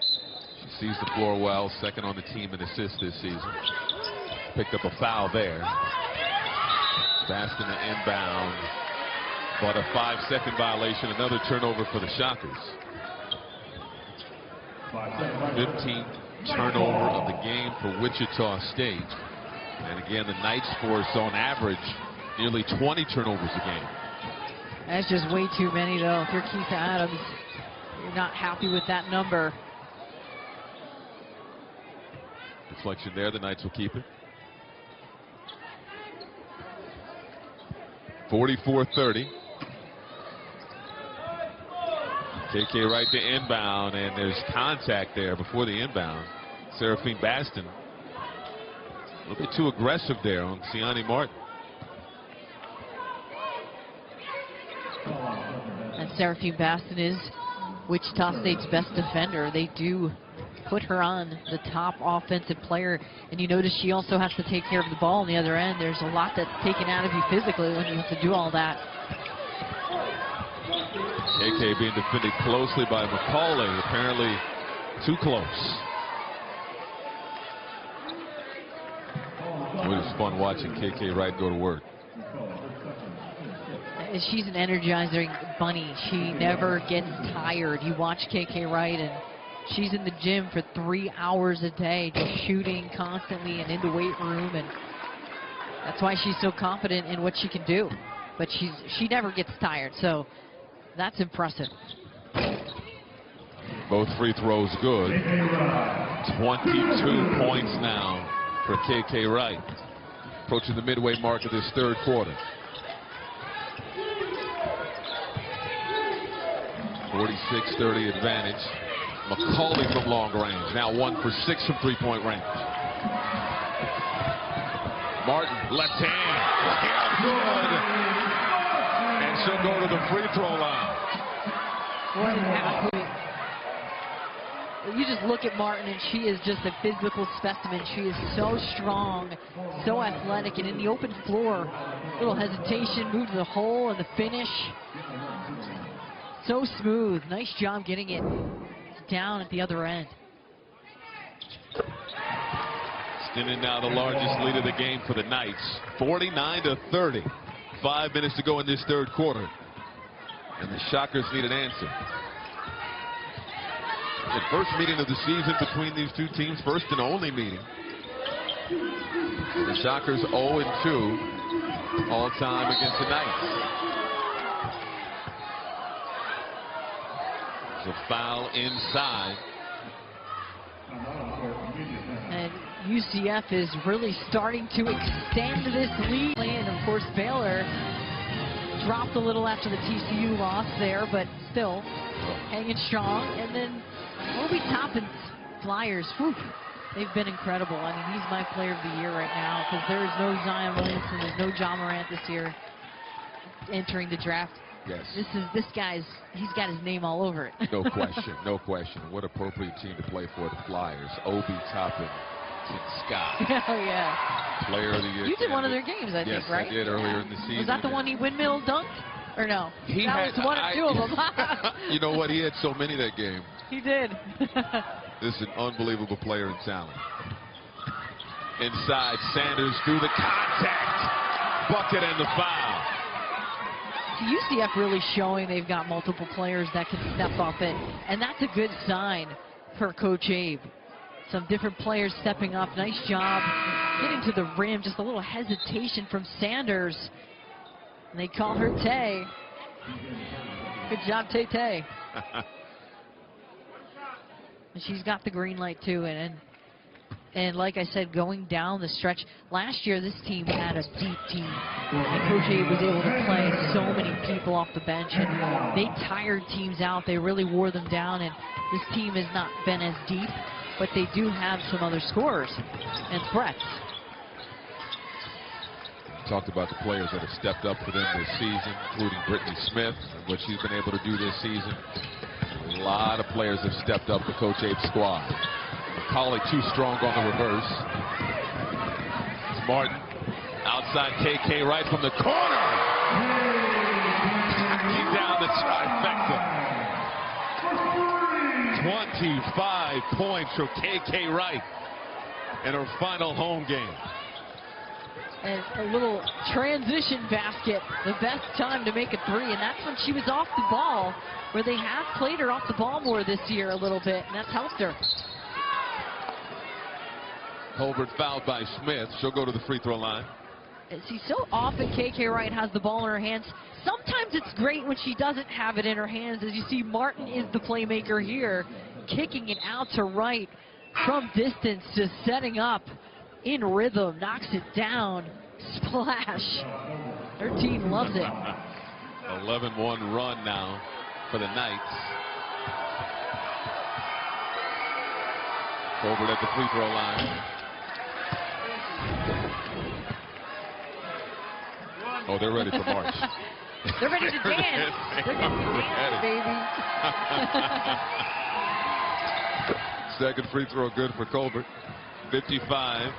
She sees the floor well, second on the team in assists this season. Picked up a foul there. Baston to inbound, but a 5-second violation, another turnover for the Shockers. 15th turnover of the game for Wichita State. And again, the Knights force on average nearly 20 turnovers a game. That's just way too many, though. If you're Keith Adams, you're not happy with that number. Deflection there, the Knights will keep it. 44-30. KK Wright to inbound, and there's contact there before the inbound. Seraphine Baston a little bit too aggressive there on Siani Martin. And Seraphine Baston is Wichita State's best defender. They do put her on the top offensive player, and you notice she also has to take care of the ball on the other end. There's a lot that's taken out of you physically when you have to do all that. KK being defended closely by McCauley, apparently too close. It was fun watching KK Wright go to work. She's an energizing bunny. She never gets tired. You watch KK Wright, and she's in the gym for 3 hours a day, just shooting constantly and in the weight room, and that's why she's so confident in what she can do. But she never gets tired, so that's impressive. Both free throws good. 22 points now for KK Wright. Approaching the midway mark of this third quarter. 46-30 advantage. McCauley from long range. Now 1 for 6 from three-point range. Martin, left hand. Good. And she'll go to the free throw line. What an athlete. You just look at Martin, and she is just a physical specimen. She is so strong, so athletic, and in the open floor, little hesitation, move to the hole, and the finish. So smooth. Nice job getting it down at the other end. Extending now the largest lead of the game for the Knights. 49-30. 5 minutes to go in this third quarter. And the Shockers need an answer. The first meeting of the season between these two teams, first and only meeting. The Shockers 0-2 all time against the Knights. There's a foul inside. And UCF is really starting to extend this lead. And of course, Baylor dropped a little after the TCU loss there, but still hanging strong. And then Obi Toppin's Flyers, whew, they've been incredible. I mean, he's my player of the year right now because there is no Zion Williamson, there's no John Morant this year entering the draft. Yes. This guy's, he's got his name all over it. No question, no question. What appropriate team to play for the Flyers. Obi Toppin, Tim Scott. Oh, yeah. Player of the year. You did one of their games, I think, right? Yes, I did earlier in the season. Was that the one he windmill dunked? Or no? He that had, was one or two of them. You know what? He had so many that game. He did. This is an unbelievable player and talent. Inside, Sanders through the contact. Bucket and the foul. UCF really showing they've got multiple players that can step up it. And that's a good sign for Coach Abe. Some different players stepping up. Nice job getting to the rim. Just a little hesitation from Sanders. And they call her Tay. Good job, Tay Tay. And she's got the green light too. And like I said, going down the stretch, last year this team had a deep team. And Coach Abe was able to play so many people off the bench. And they tired teams out. They really wore them down. And this team has not been as deep, but they do have some other scorers and threats. Talked about the players that have stepped up for them this season, including Brittany Smith and what she's been able to do this season. A lot of players have stepped up the Coach Abe squad. McCauley too strong on the reverse. Martin inside. Kay Wright from the corner. Knocking down the trifecta. 25 points for Kay Wright in her final home game. And a little transition basket, the best time to make a three, and that's when she was off the ball, where they have played her off the ball more this year a little bit, and that's helped her. Colbert fouled by Smith. She'll go to the free throw line. And see, so often Kay Wright has the ball in her hands. Sometimes it's great when she doesn't have it in her hands. As you see, Martin is the playmaker here, kicking it out to Wright from distance, just setting up in rhythm, knocks it down, splash. Her team loves it. 11-1 run now for the Knights. Colbert at the free throw line. Oh, they're ready for March. They're ready to dance. They're ready to dance, baby. Second free throw good for Colbert. 55-32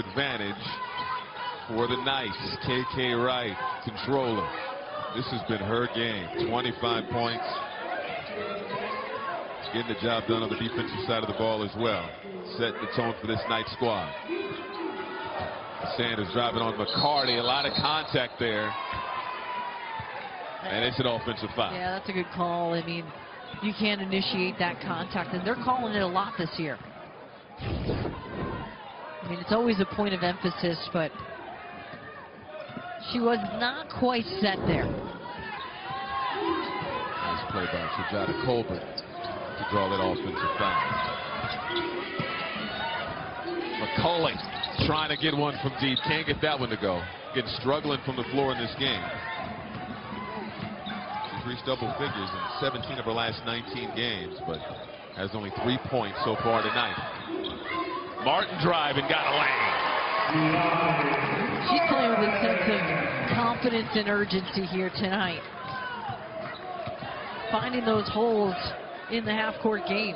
advantage for the Knights. Kay Wright, controller. This has been her game. 25 points. Getting the job done on the defensive side of the ball as well. Set the tone for this Knight squad. Sanders driving on McCarty. A lot of contact there. And it's an offensive foul. Yeah, that's a good call. I mean, you can't initiate that contact, and they're calling it a lot this year. I mean, it's always a point of emphasis, but she was not quite set there. Nice play by Shujata Colbert to draw that offensive foul. McCulley trying to get one from deep. Can't get that one to go. Getting struggling from the floor in this game. She's reached double figures in 17 of her last 19 games, but has only 3 points so far tonight. Martin drive and got a lane. She's playing with a sense of confidence and urgency here tonight. Finding those holes in the half-court game.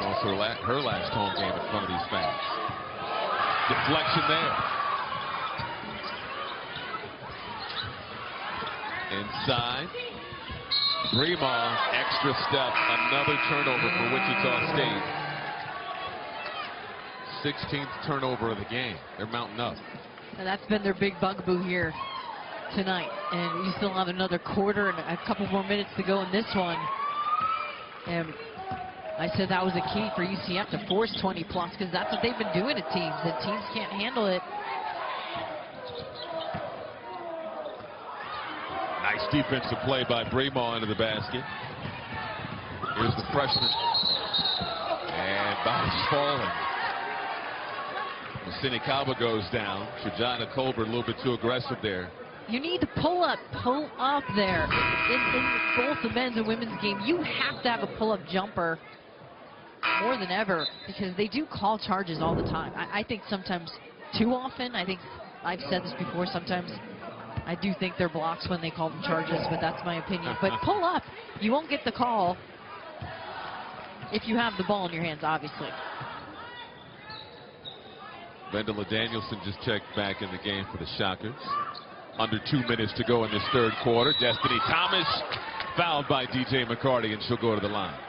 Also her last home game in front of these fans. Deflection there. Inside. Bremaw, extra step, another turnover for Wichita State. 16th turnover of the game. They're mounting up. And that's been their big bugaboo here tonight. And you still have another quarter and a couple more minutes to go in this one. And I said that was a key for UCF to force 20 plus, because that's what they've been doing to teams, and teams can't handle it. Nice defensive play by Bremaw into the basket. Here's the freshman. And bounce falling. Sinikaba goes down. Shujata Colbert a little bit too aggressive there. You need to pull up there. In both the men's and women's game, you have to have a pull-up jumper more than ever, because they do call charges all the time. I think sometimes too often. I think I've said this before, sometimes I do think they're blocks when they call them charges, but that's my opinion. But pull up. You won't get the call if you have the ball in your hands, obviously. Vendela Danielson just checked back in the game for the Shockers. Under 2 minutes to go in this third quarter. Destiny Thomas fouled by DJ McCarty, and she'll go to the line.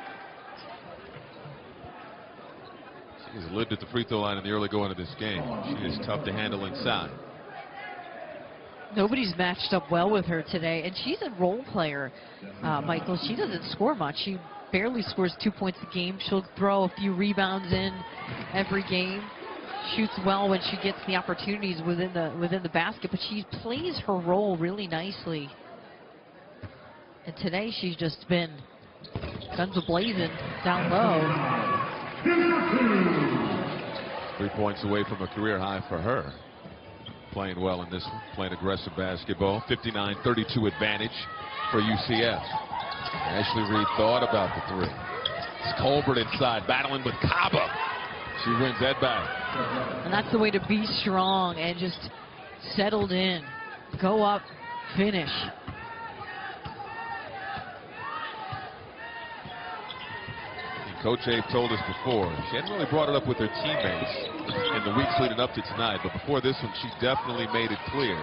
She has lived at the free throw line in the early going of this game. She is tough to handle inside. Nobody's matched up well with her today, and she's a role player, Michael. She doesn't score much. She barely scores 2 points a game. She'll throw a few rebounds in every game. Shoots well when she gets the opportunities within the basket, but she plays her role really nicely. And today she's just been guns a-blazing down low. 3 points away from a career high for her. Playing well in this one, playing aggressive basketball. 59-32 advantage for UCF. Ashley Reed thought about the three. It's Colbert inside, battling with Kaba. She wins that back. And that's the way to be strong and just settled in. Go up, finish. Coach Abe told us before, she hadn't really brought it up with her teammates in the weeks leading up to tonight, but before this one, she definitely made it clear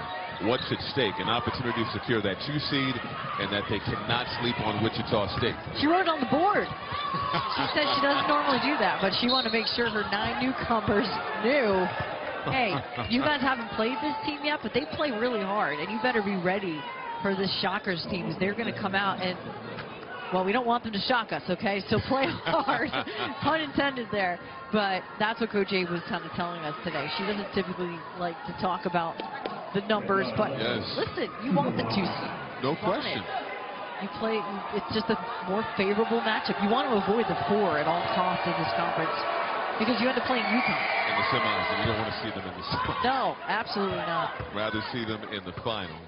what's at stake, an opportunity to secure that 2 seed, and that they cannot sleep on Wichita State. She wrote it on the board. She said she doesn't normally do that, but she wanted to make sure her 9 newcomers knew, hey, you guys haven't played this team yet, but they play really hard, and you better be ready for this Shockers team, because they're going to come out and, well, we don't want them to shock us, okay? So play hard, pun intended there. But that's what Coach Abe was kind of telling us today. She doesn't typically like to talk about the numbers, but listen, you want the 2 seed. No question. You play, it's just a more favorable matchup. You want to avoid the 4 at all costs in this conference because you had to play in UConn. In the semis, and you don't want to see them in the semis. No, absolutely not. Rather see them in the final.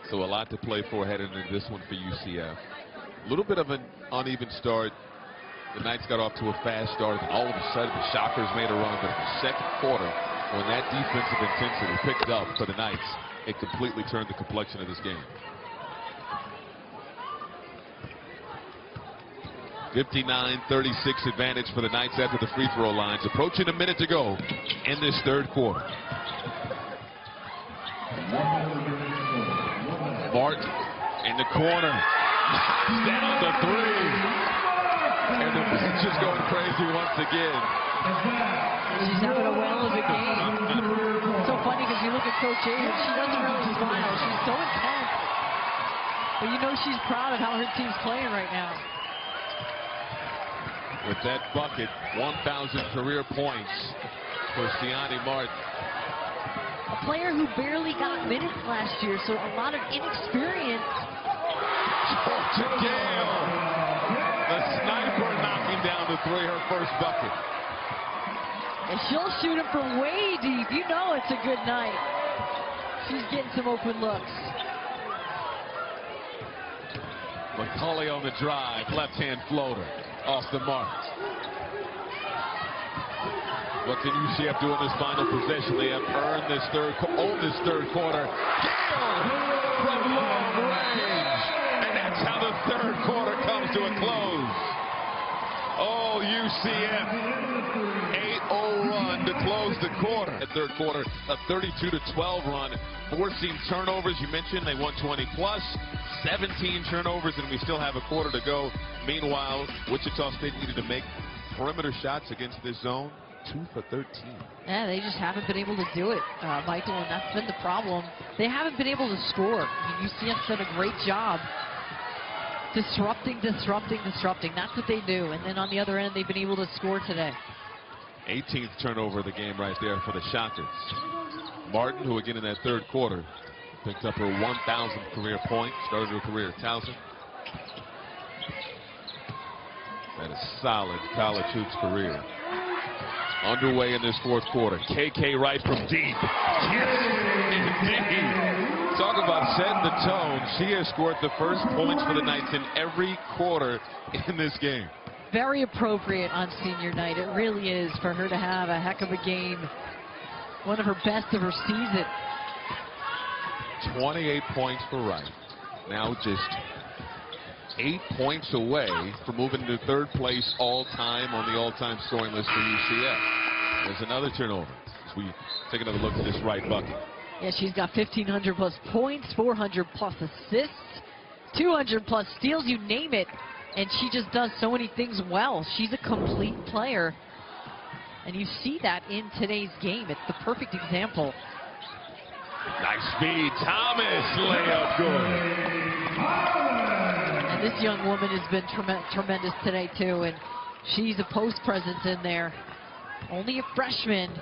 So a lot to play for heading into this one for UCF. A little bit of an uneven start. The Knights got off to a fast start, and all of a sudden the Shockers made a run. But in the second quarter, when that defensive intensity picked up for the Knights, it completely turned the complexion of this game. 59-36 advantage for the Knights after the free throw lines. Approaching a minute to go in this third quarter. Martin in the corner. Down to 3. And the bench is going crazy once again. She's having a whale of a game. It's so funny because you look at Coach Abe, she doesn't really smile. She's so intense. But you know she's proud of how her team's playing right now. With that bucket, 1,000 career points for Siani Martin. A player who barely got minutes last year, so a lot of inexperience. To Gale. The sniper knocking down the 3, her first bucket. And she'll shoot him from way deep. You know it's a good night. She's getting some open looks. McCauley on the drive, left-hand floater, off the mark. What can UCF do in this final possession? They have earned this third quarter. Gale from long range. And that's how the third quarter comes to a close. Oh, UCF. 8-0 run to close the quarter. The third quarter, a 32-12 run. Forcing turnovers. You mentioned they won 20+. 17 turnovers, and we still have a quarter to go. Meanwhile, Wichita State needed to make perimeter shots against this zone. 2 for 13. Yeah, they just haven't been able to do it, Michael, and that's been the problem. They haven't been able to score. I mean, UCF's done a great job disrupting. That's what they do. And then on the other end, they've been able to score today. 18th turnover of the game right there for the Shockers. Martin, who again in that third quarter picked up her 1,000th career point, started her career at Towson. Had a solid college hoops career. Underway in this fourth quarter. Kay Wright from deep. Yes, indeed. Talk about setting the tone. She has scored the first points for the Knights in every quarter in this game. Very appropriate on senior night. It really is for her to have a heck of a game. One of her best of her season. 28 points for Wright. Now just 8 points away from moving to third place all-time on the all-time scoring list for UCF. There's another turnover as we take another look at this Wright bucket. Yeah, she's got 1,500 plus points, 400 plus assists, 200 plus steals, you name it. And she just does so many things well. She's a complete player. And you see that in today's game. It's the perfect example. Nice speed. Thomas, layup good. And this young woman has been tremendous today, too. And she's a post presence in there. Only a freshman,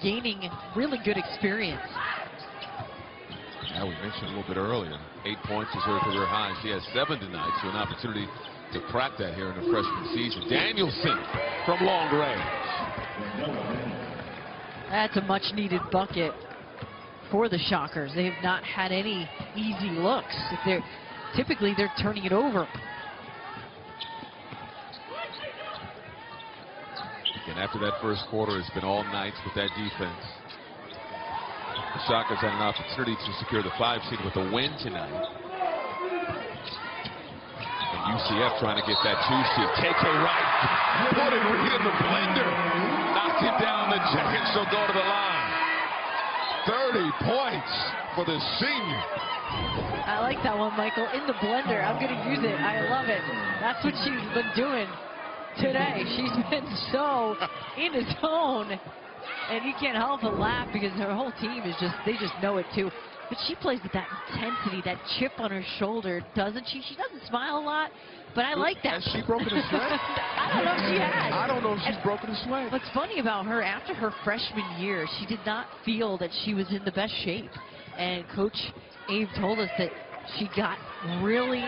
gaining really good experience. Now, we mentioned a little bit earlier, 8 points is her career high. She has 7 tonight, so an opportunity to crack that here in her freshman season. Danielson from long range. That's a much-needed bucket for the Shockers. They have not had any easy looks. Typically, they're turning it over. And after that first quarter, it's been all Knights with that defense. The Shockers had an opportunity to secure the 5 seed with a win tonight. And UCF trying to get that 2 seed. KK Wright put it right in the blender. Knocked it down the jacket. She'll go to the line. 30 points for the senior. I like that one, Michael. In the blender. I'm going to use it. I love it. That's what she's been doing today. She's been so in the zone. And you can't help but laugh because her whole team is just, they just know it too. But she plays with that intensity, that chip on her shoulder, doesn't she? She doesn't smile a lot, but I like that. Has she broken a sweat? I don't know if she has. I don't know if she's broken a sweat. What's funny about her, after her freshman year, she did not feel that she was in the best shape. And Coach Abe told us that she got really,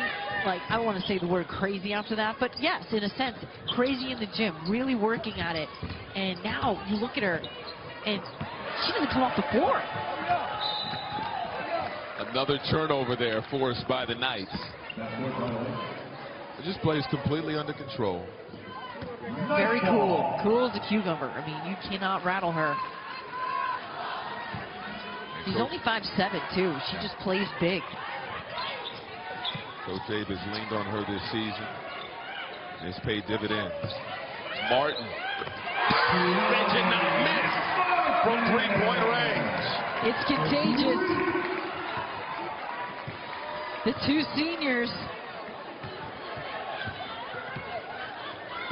like, I don't want to say the word crazy after that, but yes, in a sense, crazy in the gym, really working at it. And now you look at her, and she doesn't come off the floor. Another turnover there forced by the Knights. It just plays completely under control. Very cool. Cool as a cucumber. I mean, you cannot rattle her. She's only 5'7", too. She just plays big. Coach Abe has leaned on her this season. It's paid dividends. Martin. They did not miss from three-point range. It's contagious. The two seniors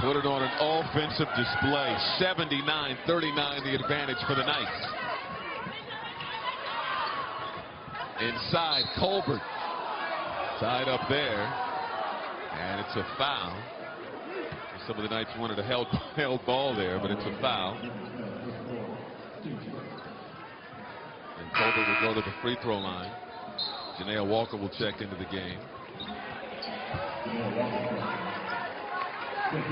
put it on an offensive display. 79-39 the advantage for the Knights. Inside, Colbert tied up there, and it's a foul. Some of the Knights wanted a held ball there, but it's a foul. And Colbert will go to the free throw line. Janaea Walker will check into the game. A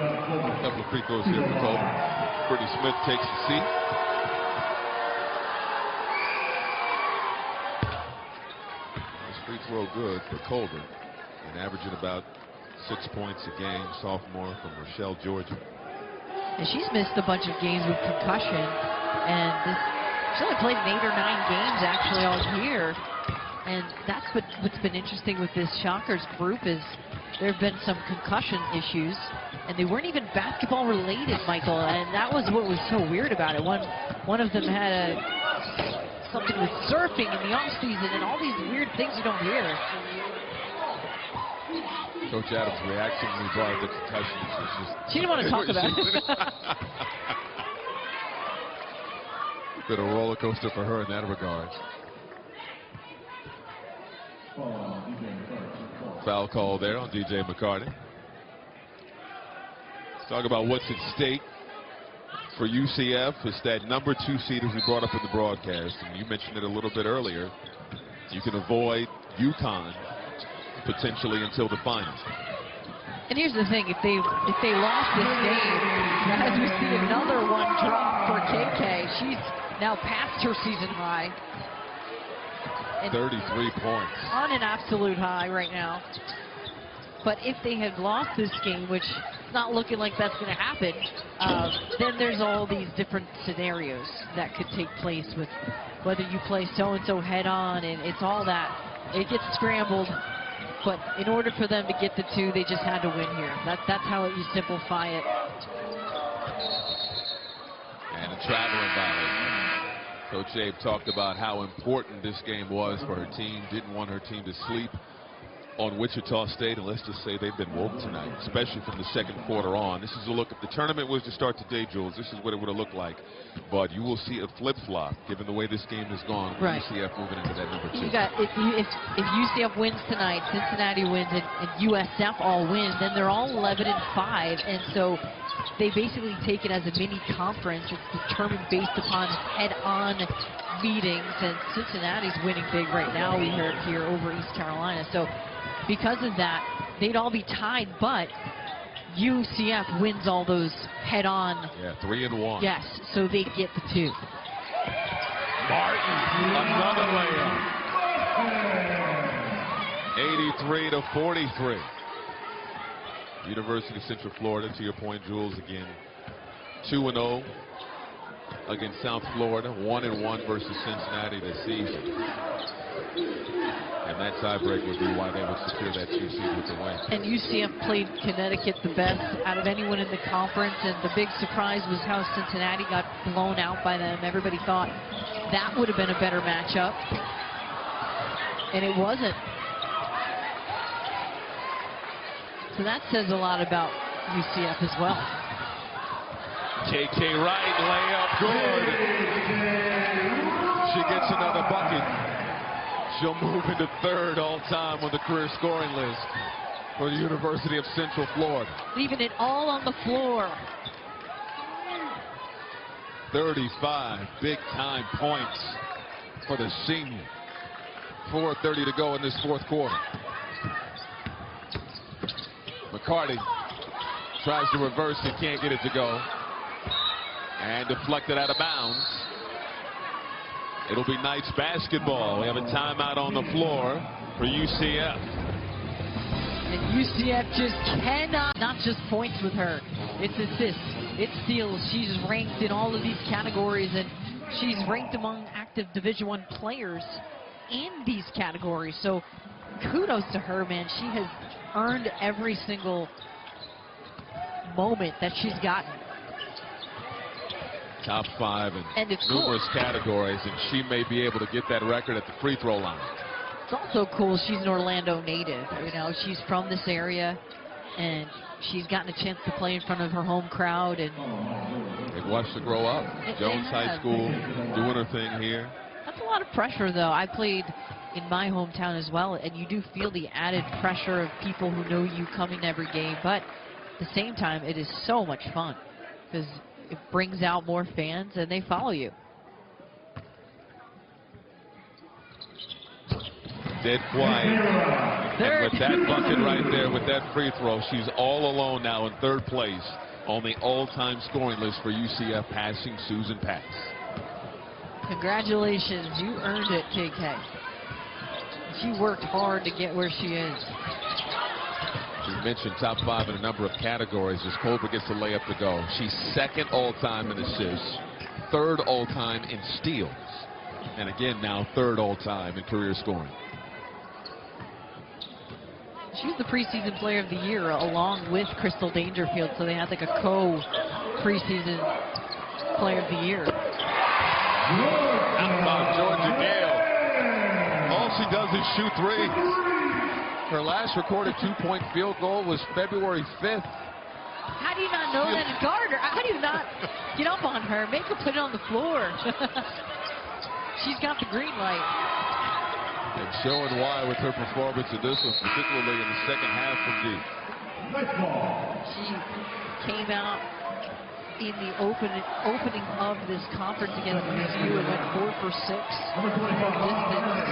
couple of free throws here for Colbert. Brittany Smith takes the seat. This free throw good for Colbert, and averaging about 6 points a game, sophomore from Rochelle, Georgia. And she's missed a bunch of games with concussion, and she's only played 8 or 9 games actually all year. And that's what's been interesting with this Shockers group is there have been some concussion issues, and they weren't even basketball related, Michael. And that was what was so weird about it. One of them had something with surfing in the off season, and all these weird things you don't hear. Coach Adams' reaction when he brought up the concussion was just... She didn't want to talk about it. Been a roller coaster for her in that regard. Foul call there on DJ McCarty. Let's talk about what's at stake for UCF. It's that number 2 seed as we brought up in the broadcast, and you mentioned it a little bit earlier. You can avoid UConn potentially until the finals. And here's the thing: if they lost this game, as we see another one drop for KK, she's now past her season high. 33 points. On an absolute high right now. But if they had lost this game, which is not looking like that's going to happen, then there's all these different scenarios that could take place with whether you play so-and-so head-on, and it's all that. It gets scrambled. But in order for them to get the 2, they just had to win here. That's how you simplify it. And a traveling foul. Coach Abe talked about how important this game was for her team. Didn't want her team to sleep on Wichita State, and let's just say they've been woke tonight, especially from the second quarter on. This is a look. If the tournament was to start today, Jules, this is what it would have looked like. But you will see a flip-flop, given the way this game has gone. Right. UCF moving into that number 2. You got if UCF wins tonight, Cincinnati wins, and USF all win, then they're all 11-5, and so they basically take it as a mini conference. It's determined based upon head-on meetings, and Cincinnati's winning big right now. We heard here over East Carolina. So because of that, they'd all be tied, but UCF wins all those head-on. Yeah, 3-1. Yes, so they get the 2. Martin, another layup. 83-43. University of Central Florida, to your point, Jules, again, 2-0 against South Florida, 1-1 versus Cincinnati this season. And that tiebreak would be why they would secure that 2 seed with the win. And UCF played Connecticut the best out of anyone in the conference, and the big surprise was how Cincinnati got blown out by them. Everybody thought that would have been a better matchup, and it wasn't. So that says a lot about UCF as well. Kay Wright, layup, good. She gets another bucket. She'll move into 3rd all-time on the career scoring list for the University of Central Florida. Leaving it all on the floor. 35 big-time points for the senior. 4:30 to go in this 4th quarter. McCarty tries to reverse it, can't get it to go. And deflected out of bounds. It'll be Knights basketball. We have a timeout on the floor for UCF. And UCF just cannot, not just points with her. It's assists, it's steals. She's ranked in all of these categories, and she's ranked among active Division I players in these categories. So kudos to her, man. She has earned every single moment that she's gotten. Top 5 in it's numerous cool. categories, and she may be able to get that record at the free throw line. It's also cool she's an Orlando native. You know, she's from this area, and she's gotten a chance to play in front of her home crowd. And they've watched her grow up. Jones High School, doing her thing here. That's a lot of pressure, though. I played in my hometown as well, and you do feel the added pressure of people who know you coming to every game. But at the same time, it is so much fun because it brings out more fans and they follow you. Dead quiet. And with that bucket right there, with that free throw, she's all alone now in 3rd place on the all-time scoring list for UCF, passing Susan Pass. Congratulations, you earned it, KK. She worked hard to get where she is. We mentioned top 5 in a number of categories as Colbert gets the layup to go. She's 2nd all-time in assists, 3rd all-time in steals, and again now 3rd all-time in career scoring. She was the preseason player of the year along with Crystal Dangerfield, so they had like a co-preseason player of the year. Outbound Georgia Gale. All she does is shoot threes. Her last recorded 2-point field goal was February 5th. How do you not know that and guard her? How do you not get up on her, make her put it on the floor? She's got the green light. And showing why with her performance in this one, particularly in the 2nd half from deep. She came out in the opening of this conference against VCU and went 4 for 6 from distance.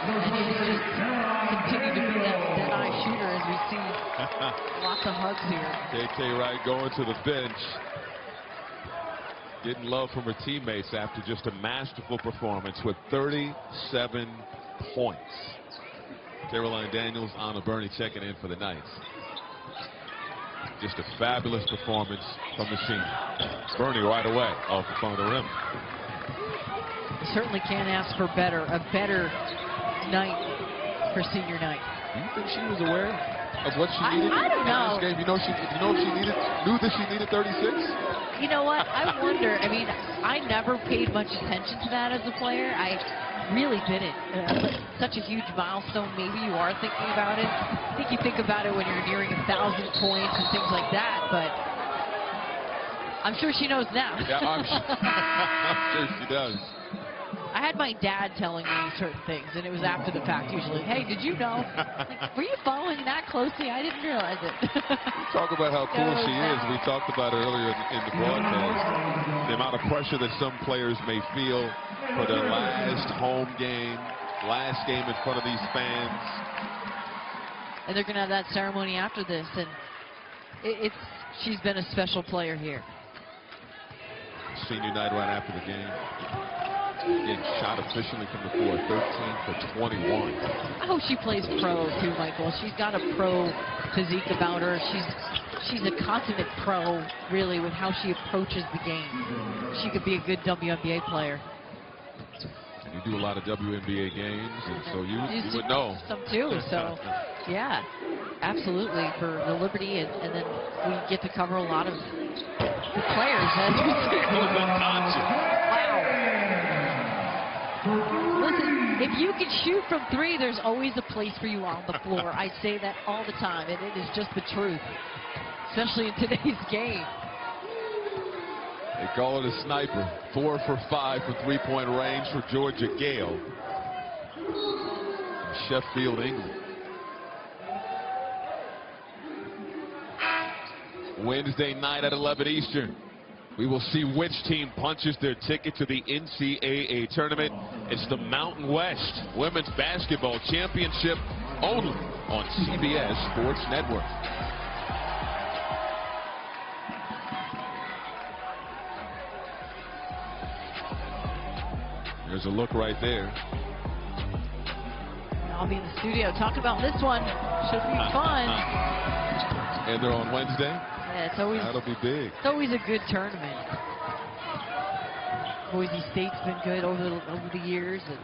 And she's just continued to be that dead-eye shooter as we see lots of hugs here. Kay Wright going to the bench. Getting love from her teammates after just a masterful performance with 37 points. Caroline Daniels, Anna Burney checking in for the Knights. Just a fabulous performance from the senior. Burney right away off the front of the rim. You certainly can't ask for better. A better night for senior night. Do you think she was aware of what she needed? I don't know. Game? You know she knew that she needed 36? You know what? I wonder. I mean, I never paid much attention to that as a player. I really didn't. But such a huge milestone. Maybe you are thinking about it. I think you think about it when you're nearing 1,000 points and things like that. But I'm sure she knows now. Yeah, I'm sure she does. I had my dad telling me certain things, and it was after the fact usually. Hey, did you know? Like, were you following that closely? I didn't realize it. We talk about how cool she is. We talked about it earlier in the broadcast. The amount of pressure that some players may feel for their last home game, last game in front of these fans. And they're going to have that ceremony after this, and she's been a special player here. Senior night right after the game. Again, shot efficiently from the floor, 13 for 21. I hope she plays pro too, Michael. She's got a pro physique about her. She's a consummate pro, really, with how she approaches the game. She could be a good WNBA player. You do a lot of WNBA games, and so you would know. Some too, so yeah, absolutely for the Liberty, and then we get to cover a lot of the players. As we see. Wow. Listen, if you can shoot from three, there's always a place for you on the floor. I say that all the time, and it is just the truth, especially in today's game. They call it a sniper. 4 for 5 from three-point range for Georgia Gale from Sheffield, England. Wednesday night at 11 Eastern. We will see which team punches their ticket to the NCAA tournament. It's the Mountain West Women's Basketball Championship only on CBS Sports Network. There's a look right there. I'll be in the studio talking about this one. Should be fun. And they're on Wednesday? Yeah, it's always, that'll be big. It's always a good tournament. Boise State's been good over the years, and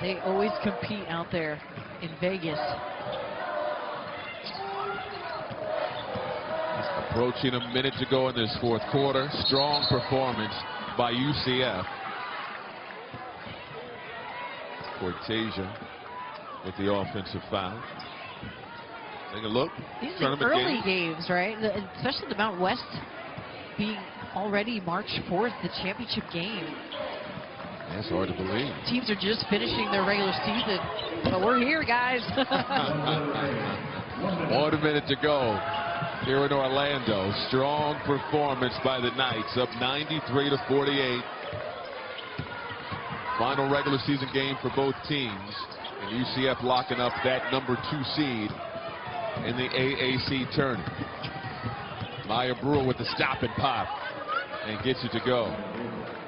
they always compete out there in Vegas. Approaching a minute to go in this fourth quarter. Strong performance by UCF. Cortasia with the offensive foul. Take a look. These are early games, right? Especially the Mountain West being already March 4th, the championship game. That's hard to believe. Teams are just finishing their regular season, but we're here, guys. 1 minute to go here in Orlando. Strong performance by the Knights, up 93-48. Final regular season game for both teams, and UCF locking up that number 2 seed in the AAC tournament. Maya Brewer with the stop and pop and gets it to go.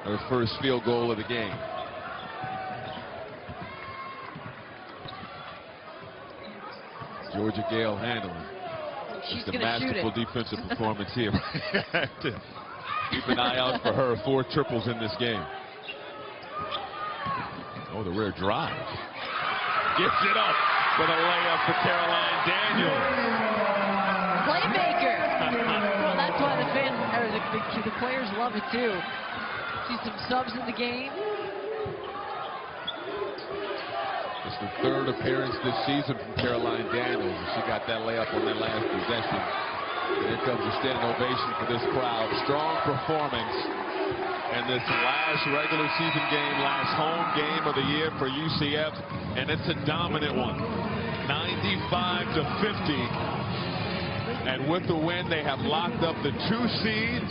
Her first field goal of the game. Georgia Gale handling. She's Just a masterful defensive performance here. Keep an eye out for her. 4 triples in this game. Oh, the rear drive. Gets it up with a layup for Caroline Daniels. Playmaker. Well, that's why the fans, or the players love it too. See some subs in the game. It's the 3rd appearance this season from Caroline Daniels. She got that layup on that last possession. Here comes a standing ovation for this crowd. Strong performance. And this last regular season game, last home game of the year for UCF, and it's a dominant one, 95-50. And with the win, they have locked up the 2 seed.